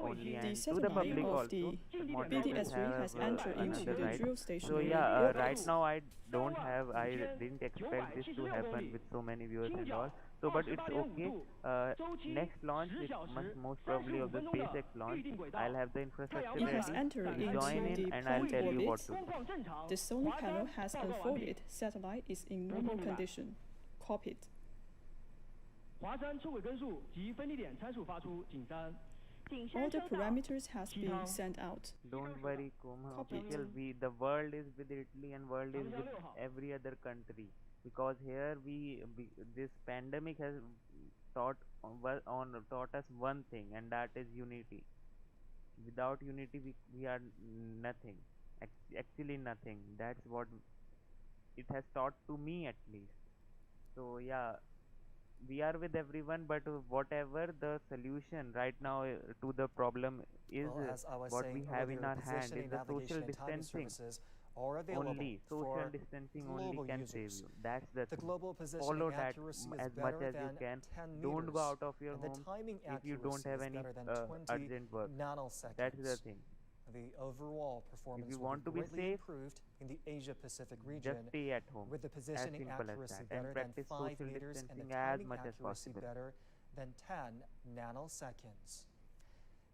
only and to the public also. BDS3 has entered into the geostationary So yeah, right now I didn't expect this to happen with so many viewers and all. So, but it's okay. Next launch, it must most probably of the SpaceX launch. I'll have the infrastructure ready. It has entered into join in the and I'll tell you what to do. The solar panel has unfolded. Satellite is in normal condition. Copied. All the parameters has been sent out. Don't worry, Kuma. The world is with Italy and world is with every other country. Because here this pandemic has taught us one thing, and that is unity. Without unity we are nothing, actually nothing. That's what it has taught to me at least. So yeah, we are with everyone, but whatever the solution right now to the problem is, what we have in our hand is the social distancing. Only social distancing only can save you. That's the thing. Follow that as much as you can. Don't go out of your home if you don't have any urgent work. That's the thing. The overall performance if you want to be safe, improved in the Asia Pacific region, just stay at home. With the positioning accuracy better than 5 meters and the as timing much as accuracy possible. better than 10 nanoseconds.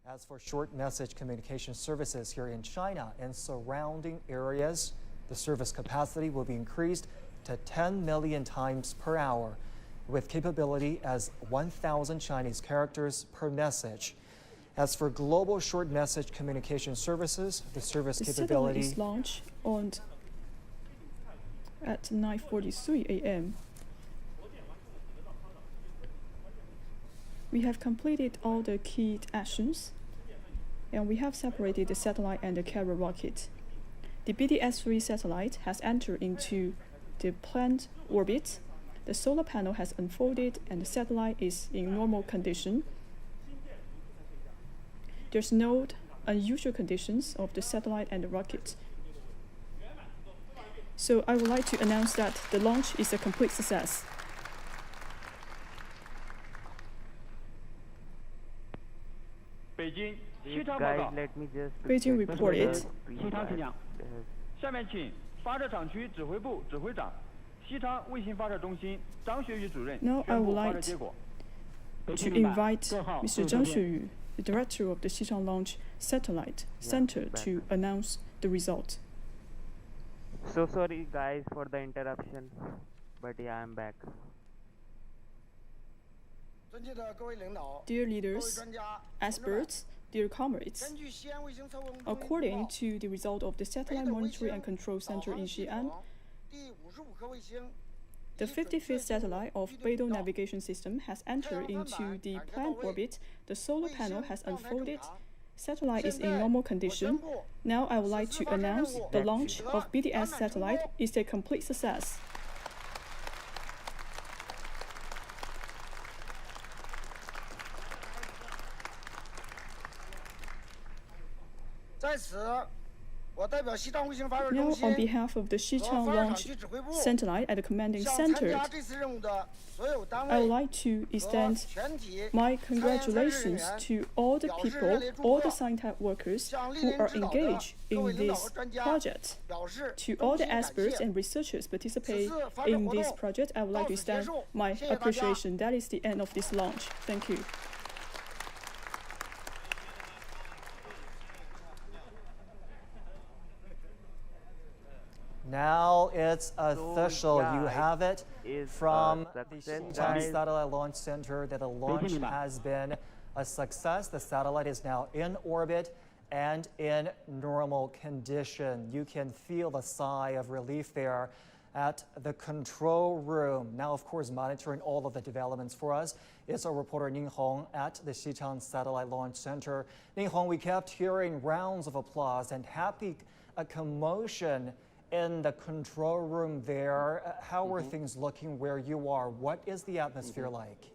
As for short message communication services here in China and surrounding areas, the service capacity will be increased to 10 million times per hour, with capability as 1,000 Chinese characters per message. As for global short message communication services, the service capability is launched at 9:43 a.m. We have completed all the key actions, and we have separated the satellite and the carrier rocket. The BDS3 satellite has entered into the planned orbit. The solar panel has unfolded, and the satellite is in normal condition. There's no unusual conditions of the satellite and the rocket. So I would like to announce that the launch is a complete success. Guys, let me just Beijing reported. Now I would like to invite Mr. Zhang Xueyu, the director of the Xichang Launch Satellite Center, to announce the result. So sorry guys for the interruption, but yeah, I'm back. Dear leaders, experts, dear comrades, according to the result of the Satellite Monitoring and Control Center in Xi'an, the 55th satellite of BeiDou Navigation System has entered into the planned orbit. The solar panel has unfolded. Satellite is in normal condition. Now I would like to announce the launch of BDS satellite is a complete success. Now, on behalf of the Xichang Launch Satellite at the Commanding Center, I would like to extend my congratulations to all the people, all the scientific workers who are engaged in this project. To all the experts and researchers participating in this project, I would like to extend my appreciation. That is the end of this launch. Thank you. Now it's official. You have it from the Xichang Satellite Launch Center that the launch has been a success. The satellite is now in orbit and in normal condition. You can feel the sigh of relief there at the control room. Now, of course, monitoring all of the developments for us is our reporter Ning Hong at the Xichang Satellite Launch Center. Ning Hong, we kept hearing rounds of applause and a commotion in the control room there. How are things looking where you are? What is the atmosphere like?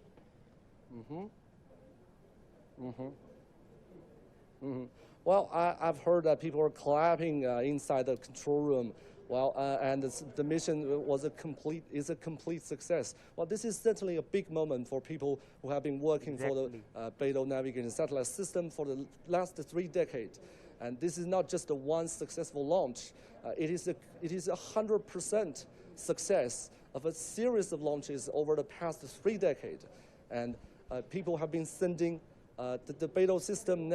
Well, I've heard that people are clapping inside the control room. Well, and the mission is a complete success. Well, this is certainly a big moment for people who have been working for the BeiDou Navigation Satellite System for the last 3 decades. And this is not just a one successful launch. It is 100% success of a series of launches over the past 3 decades. And people have been sending the BeiDou system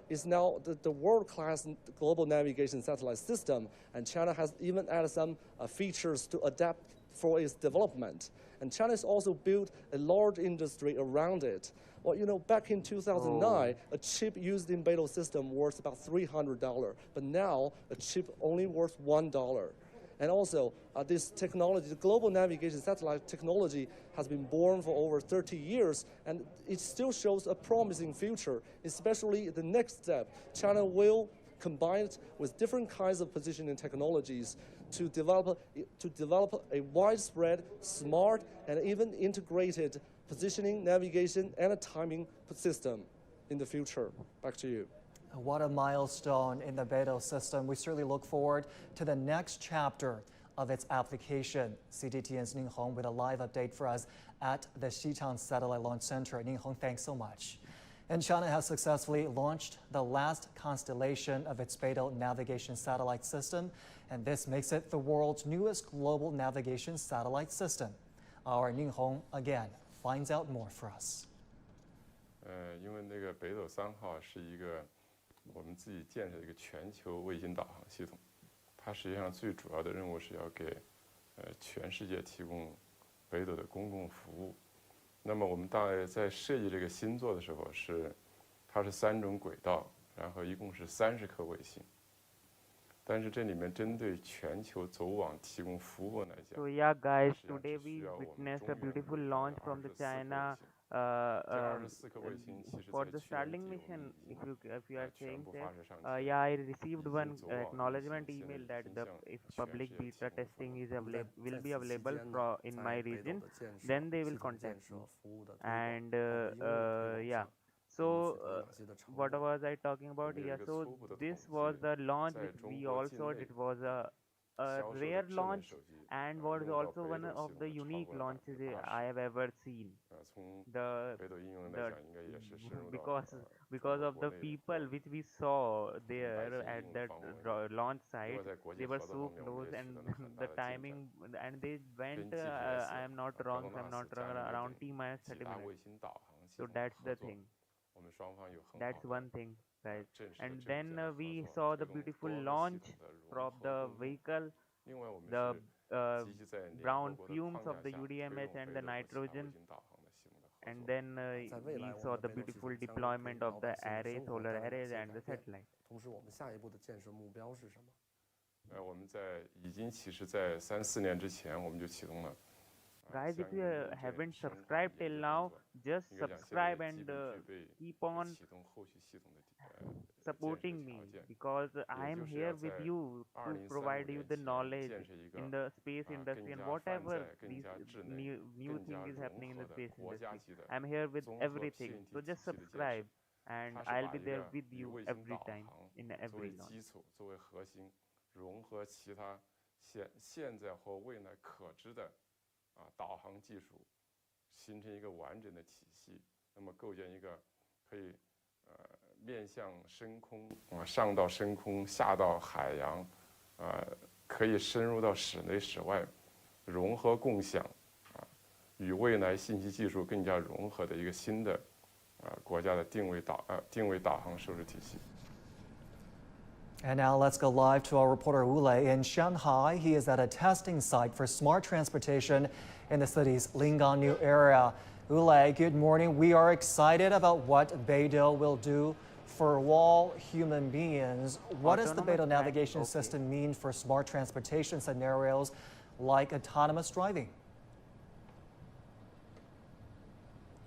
is the world-class global navigation satellite system, and China has even added some features to adapt for its development. And China has also built a large industry around it. Well, you know, back in 2009, a chip used in BeiDou system worth about $300, but now a chip only worth $1. And also, this technology, the global navigation satellite technology, has been born for over 30 years, and it still shows a promising future, especially the next step. China will combine it with different kinds of positioning technologies to develop a widespread, smart, and even integrated positioning, navigation, and a timing system in the future. Back to you. What a milestone in the BeiDou system. We certainly look forward to the next chapter of its application. CGTN's Ning Hong with a live update for us at the Xichang Satellite Launch Center. Ning Hong, thanks so much. And China has successfully launched the last constellation of its BeiDou Navigation Satellite System, and this makes it the world's newest global navigation satellite system. Our Ning Hong again finds out more for us. 因为那个北斗3号是一个我们自己建设的一个全球卫星导航系统，它实际上最主要的任务是要给全世界提供北斗的公共服务。那么我们大概在设计这个新座的时候它是3种轨道，然后一共是30颗卫星。但是这里面针对全球走网提供服务来讲， So yeah, guys, today we witnessed a beautiful launch from the China. For the Starlink mission, if you are saying that, yeah, I received one acknowledgement email that if public beta testing is will be available in my region, then they will contact me. And yeah. So what was I talking about? Yeah, so this was the launch which we all saw. It was a rare launch and was also one of the unique launches I have ever seen. Because of the people which we saw there at that launch site, they were so close, and the timing, and they went, I am not wrong, around T-minus 30 minutes. So that's the thing. That's one thing, right? And then we saw the beautiful launch from the vehicle, the brown fumes of the UDMH and the nitrogen, and then we saw the beautiful deployment of the array, solar arrays and the satellite. 我们其实在3-4年之前我们就启动了。 Guys, if you haven't subscribed till now, just subscribe and keep on supporting me, because I am here with you to provide you the knowledge in the space industry and whatever these new thing is happening in the space industry. I am here with everything, so just subscribe and I'll be there with you every time in every launch. 作为核心，融合其他现在或未来可知的 导航技术形成一个完整的体系，那么构建一个可以面向深空上到深空，下到海洋，可以深入到室内室外，融合共享，与未来信息技术更加融合的一个新的国家的定位导航收视体系。 And now let's go live to our reporter Wu Lei in Shanghai. He is at a testing site for smart transportation in the city's Lingang New area. Ulay, good morning. We are excited about what BeiDou will do for all human beings. What does the BeiDou Navigation System mean for smart transportation scenarios like autonomous driving?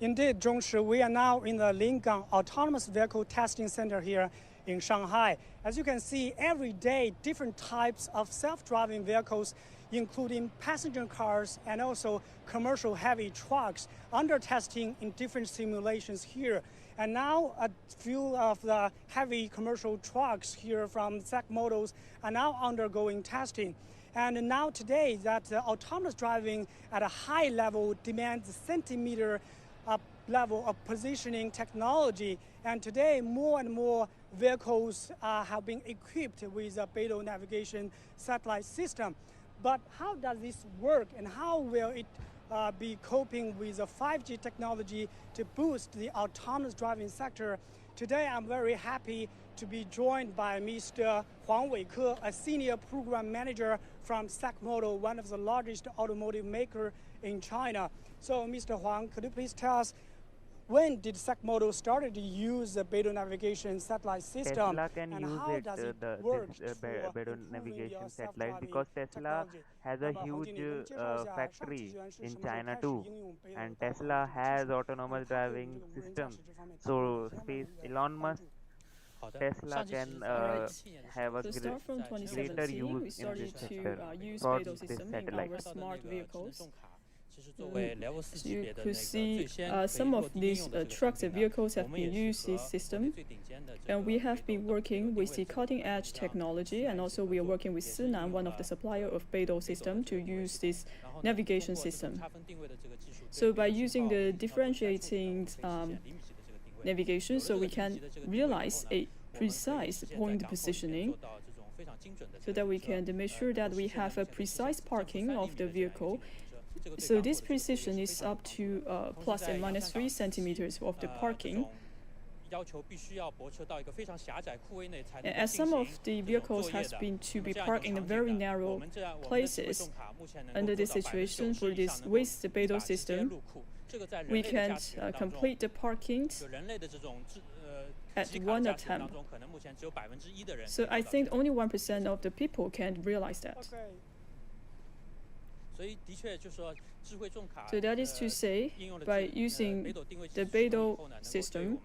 Indeed, Zhongshi, we are now in the Lingang Autonomous Vehicle Testing Center here in Shanghai. As you can see, every day, different types of self-driving vehicles, including passenger cars and also commercial heavy trucks, under testing in different simulations here. And now a few of the heavy commercial trucks here from SAC models are now undergoing testing. And now today, that autonomous driving at a high level demands centimeter level of positioning technology. And today, more and more vehicles have been equipped with a BeiDou Navigation Satellite System. But how does this work, and how will it be coping with the 5G technology to boost the autonomous driving sector? Today, I'm very happy to be joined by Mr. Huang Weike, a senior program manager from SAC Model, one of the largest automotive maker in China. So, Mr. Huang, could you please tell us, when did SAC Model started to use the BeiDou Navigation Satellite System? Tesla can and use how it, does it this work BeiDou Navigation Satellite, because Tesla has a huge factory in China too, and Tesla has autonomous driving system. So Elon Musk, Tesla can have a start from greater 2017, use we started in this to sector use for BeiDou this system in satellite. our smart vehicles. As you could see, some of these trucks and vehicles have been used this system, and we have been working with the cutting-edge technology, and also we are working with Sinan, one of the supplier of BeiDou system, to use this navigation system. So by using the differentiating navigation, so we can realize a precise point positioning, so that we can make sure that we have a precise parking of the vehicle. So this precision is up to plus and minus 3 centimeters of the parking. And as some of the vehicles has been to be parked in very narrow places, under this situation, for this with the BeiDou system, we can complete the parking at one attempt. So I think only 1% of the people can realize that. So that is to say, by using the BeiDou system,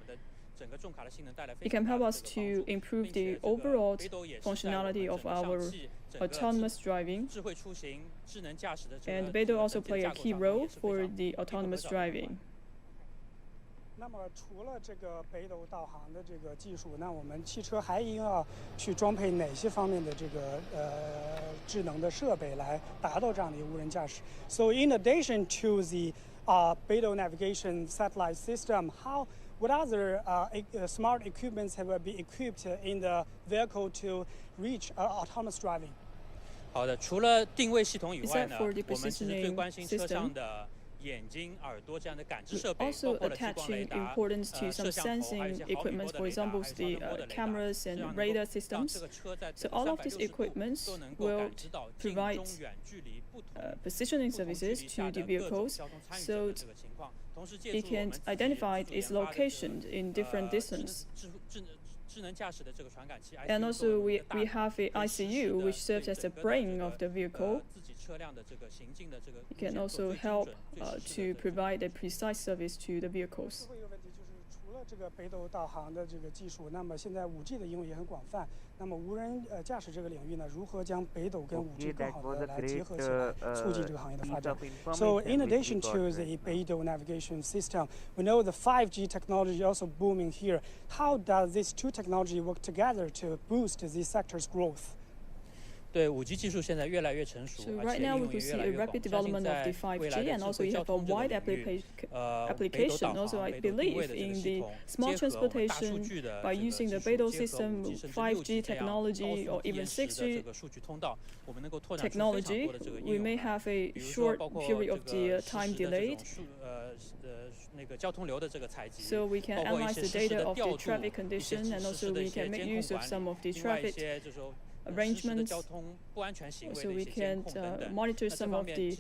it can help us to improve the overall functionality of our autonomous driving. And BeiDou also play a key role for the autonomous driving. 那么除了这个北斗导航的这个技术，那我们汽车还应要去装配哪些方面的这个智能的设备来达到这样的一个无人驾驶 ？So in addition to the BeiDou Navigation Satellite System, what other smart equipments have been equipped in the vehicle to reach autonomous driving? 好的，除了定位系统以外呢， for the 我们其实最关心车上 system? 的 眼睛、耳朵这样的感知设备， Also 包括了激光雷 attaching 达、 importance to some 摄像头，还有 sensing 一些毫米 equipment, 波的 for 雷达， example, 还有 the 超声波的雷达， cameras 这 and 样能 radar 够让 systems. 这个车在 So all of these 360度 equipments 都能够 will 感知到近 provide 中远距离不同 positioning services to the vehicles, so it can identify its location in different distance. And also we have a ICU which serves as the brain of the vehicle. It can also help to provide a precise service to the vehicles. 除了这个北斗导航的这个技术，那么现在5G 的应用也很广泛。那么无人驾驶这个领域呢，如何将北斗跟5G 更好的来结合起来，促进这个行业的发展 ？So in addition to the BeiDou Navigation System, we know the 5G technology is also booming here. How does these two technology work together to boost this sector's growth? 对5G 技术现在越来越成熟， So right now we could see a rapid development of the 5G, and also you have a wide application. Also, I believe in the smart transportation by using the BeiDou system, 5G technology, or even 6G technology, we may have a short period of the time delayed. So we can analyze the data of the traffic condition, and also we can make use of some of the traffic arrangements, so we can monitor some of the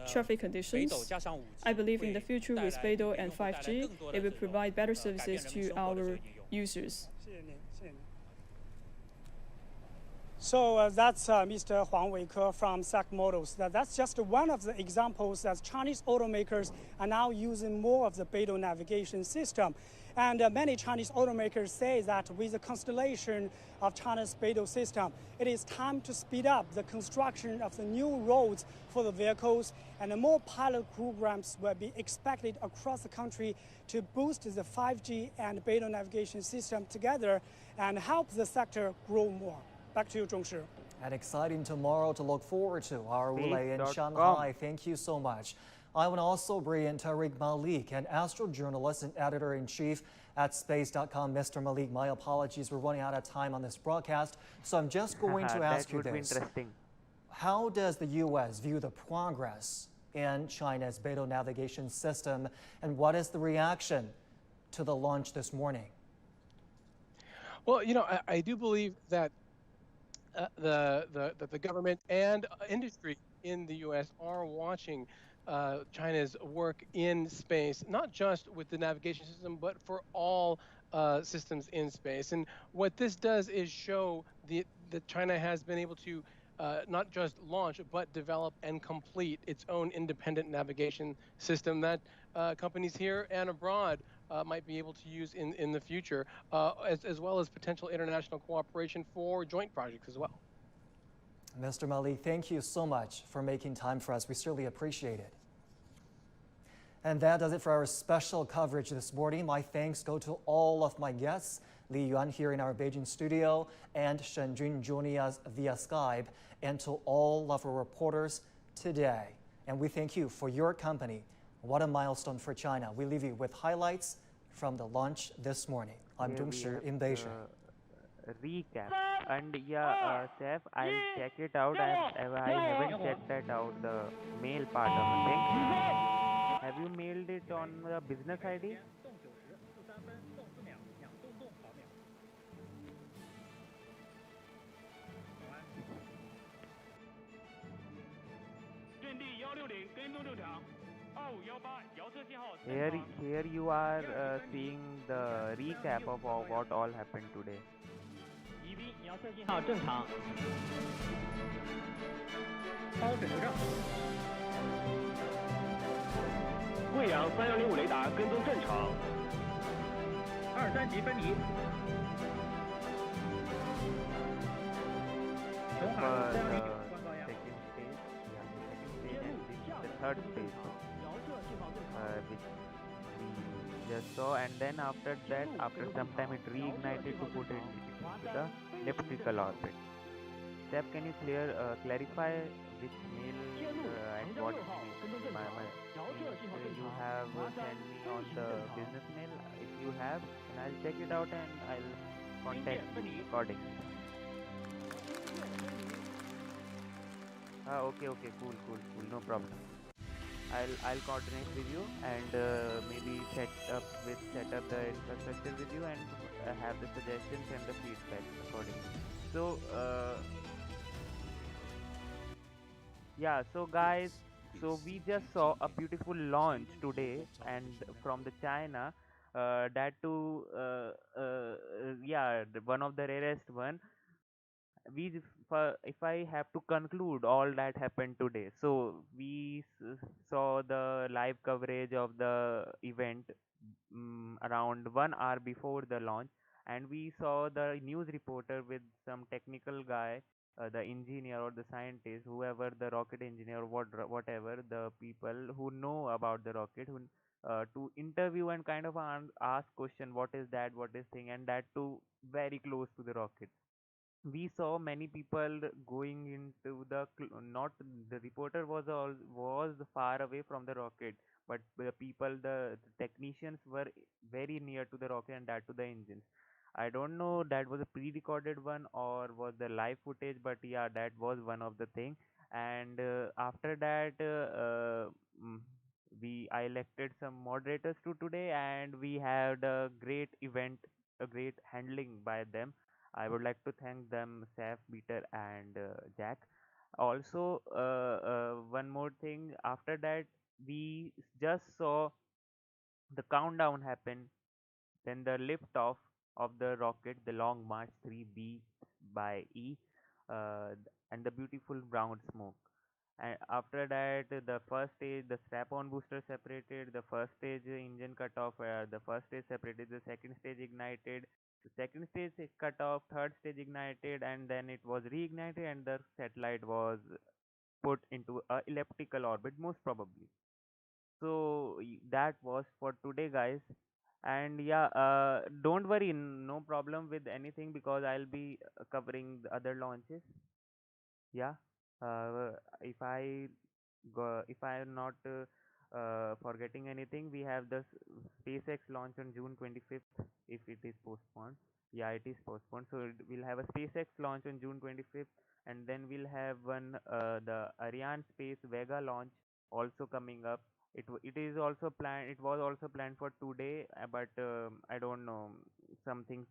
traffic conditions. I believe in the future with BeiDou and 5G, it will provide better services to our users. So that's Mr. Huang Weike from SAC Models. That's just one of the examples that Chinese automakers are now using more of the BeiDou navigation system. And many Chinese automakers say that with the Constellation of China's BeiDou system, it is time to speed up the construction of the new roads for the vehicles, and more pilot programs will be expected across the country to boost the 5G and BeiDou navigation system together and help the sector grow more. Back to you, Zhongshi. An exciting tomorrow to look forward to. Our relay in Shanghai. Thank you so much. I want to also bring in Tariq Malik, an astrojournalist and editor-in-chief at space.com. Mr. Malik, my apologies. We're running out of time on this broadcast, so I'm just going to ask you this. How does the U.S. view the progress in China's BeiDou navigation system, and what is the reaction to the launch this morning? Well, I do believe that the government and industry in the U.S. are watching China's work in space, not just with the navigation system, but for all systems in space. And what this does is show that China has been able to not just launch, but develop and complete its own independent navigation system that companies here and abroad might be able to use in the future, as well as potential international cooperation for joint projects as well. Mr. Malik, thank you so much for making time for us. We certainly appreciate it. And that does it for our special coverage this morning. My thanks go to all of my guests, Li Yuan here in our Beijing studio, and Shen Jun joining us via Skype, and to all of our reporters today. And we thank you for your company. What a milestone for China. We leave you with highlights from the launch this morning. I'm Zhongshi in Beijing. Recap. And Seth, I'll check it out. I haven't checked that out, the mail part of the thing. Have you mailed it on the business ID? Here you are seeing the recap of what all happened today. 宜宾遥测信号正常，包水流正。贵阳3105雷达跟踪正常。2、3级分离。琼海3106关高压。The third stage, which we just saw, and then after that, after some time, it reignited to put it into the elliptical orbit. Seb, can you clarify which mail and what you have sent me on the business mail? If you have, then I'll check it out and I'll contact you accordingly. Okay, cool, no problem. I'll coordinate with you and maybe set up the infrastructure with you and have the suggestions and the feedback accordingly. So so guys, so we just saw a beautiful launch today, and from the China, that too one of the rarest one. If I have to conclude all that happened today, so we saw the live coverage of the event around 1 hour before the launch, and we saw the news reporter with some technical guy, the engineer or the scientist, whoever, the rocket engineer, whatever, the people who know about the rocket, who to interview and kind of ask question, what is that, what is thing, and that too very close to the rocket. We saw many people going into not the reporter was far away from the rocket, but the people, the technicians were very near to the rocket, and that to the engines. I don't know that was a pre-recorded one or was the live footage, but yeah, that was one of the thing. And after that, I elected some moderators to today, and we had a great event, a great handling by them. I would like to thank them, Saf, Peter, and Jack. Also, one more thing. After that, we just saw the countdown happen. Then the liftoff of the rocket, the Long March 3B by E, and the beautiful brown smoke. And after that, the first stage, the strap-on booster separated. The first stage engine cut off. The first stage separated. The second stage ignited. The second stage cut off. Third stage ignited, and then it was reignited, and the satellite was put into a elliptical orbit, most probably. So that was for today, guys. And yeah, don't worry, no problem with anything because I'll be covering the other launches. Yeah, if I am not forgetting anything, we have the SpaceX launch on June 25th. If it is postponed, yeah, it is postponed. So we'll have a SpaceX launch on June 25th, and then we'll have one the Ariane Space Vega launch also coming up. It is also planned. It was also planned for today, but I don't know, something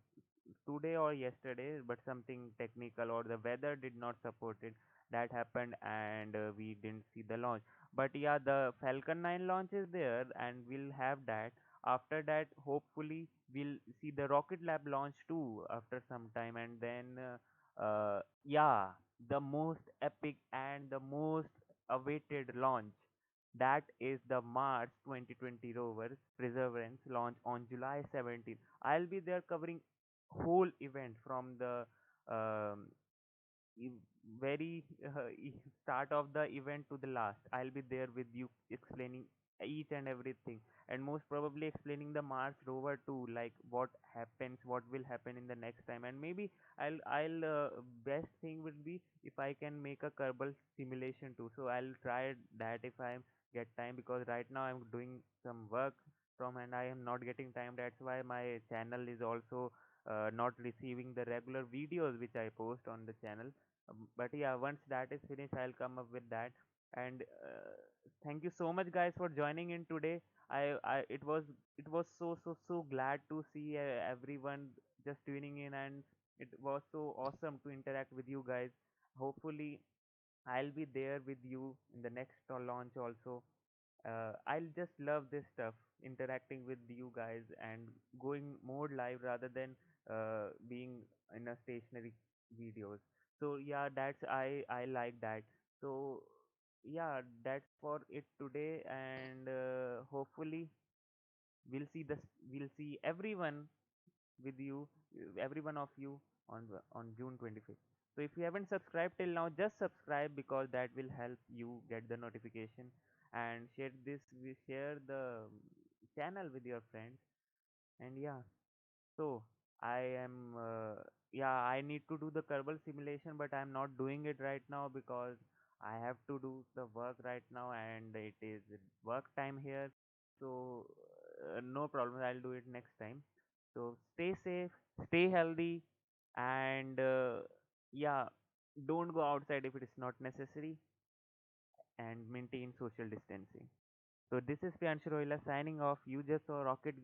today or yesterday, but something technical or the weather did not support it. That happened, and we didn't see the launch. But yeah, the Falcon 9 launch is there, and we'll have that. After that, hopefully, we'll see the Rocket Lab launch too after some time, and then yeah, the most epic and the most awaited launch, that is the Mars 2020 rover Perseverance launch on July 17th. I'll be there covering whole event from the um, e- very start of the event to the last. I'll be there with you explaining each and everything, and most probably explaining the Mars rover too, like what happens, what will happen in the next time. And maybe I'll best thing would be if I can make a Kerbal simulation too. So I'll try that if I get time, because right now I'm doing some work from and I am not getting time. That's why my channel is also not receiving the regular videos which I post on the channel. But yeah, once that is finished, I'll come up with that. And thank you so much, guys, for joining in today. It was so glad to see everyone just tuning in, and it was so awesome to interact with you guys. Hopefully, I'll be there with you in the next launch also. I'll just love this stuff, interacting with you guys and going more live rather than being in a stationary videos. So yeah, that's I like that. So yeah, that's for it today, and hopefully we'll see everyone with you, every one of you on June 25th. So if you haven't subscribed till now, just subscribe because that will help you get the notification, and share the channel with your friends. And yeah, so I am yeah, I need to do the Kerbal simulation, but I'm not doing it right now because I have to do the work right now, and it is work time here. So no problem, I'll do it next time. So stay safe, stay healthy, and yeah, don't go outside if it is not necessary, and maintain social distancing. So this is Priyanshu Rohila signing off. You just saw Rocket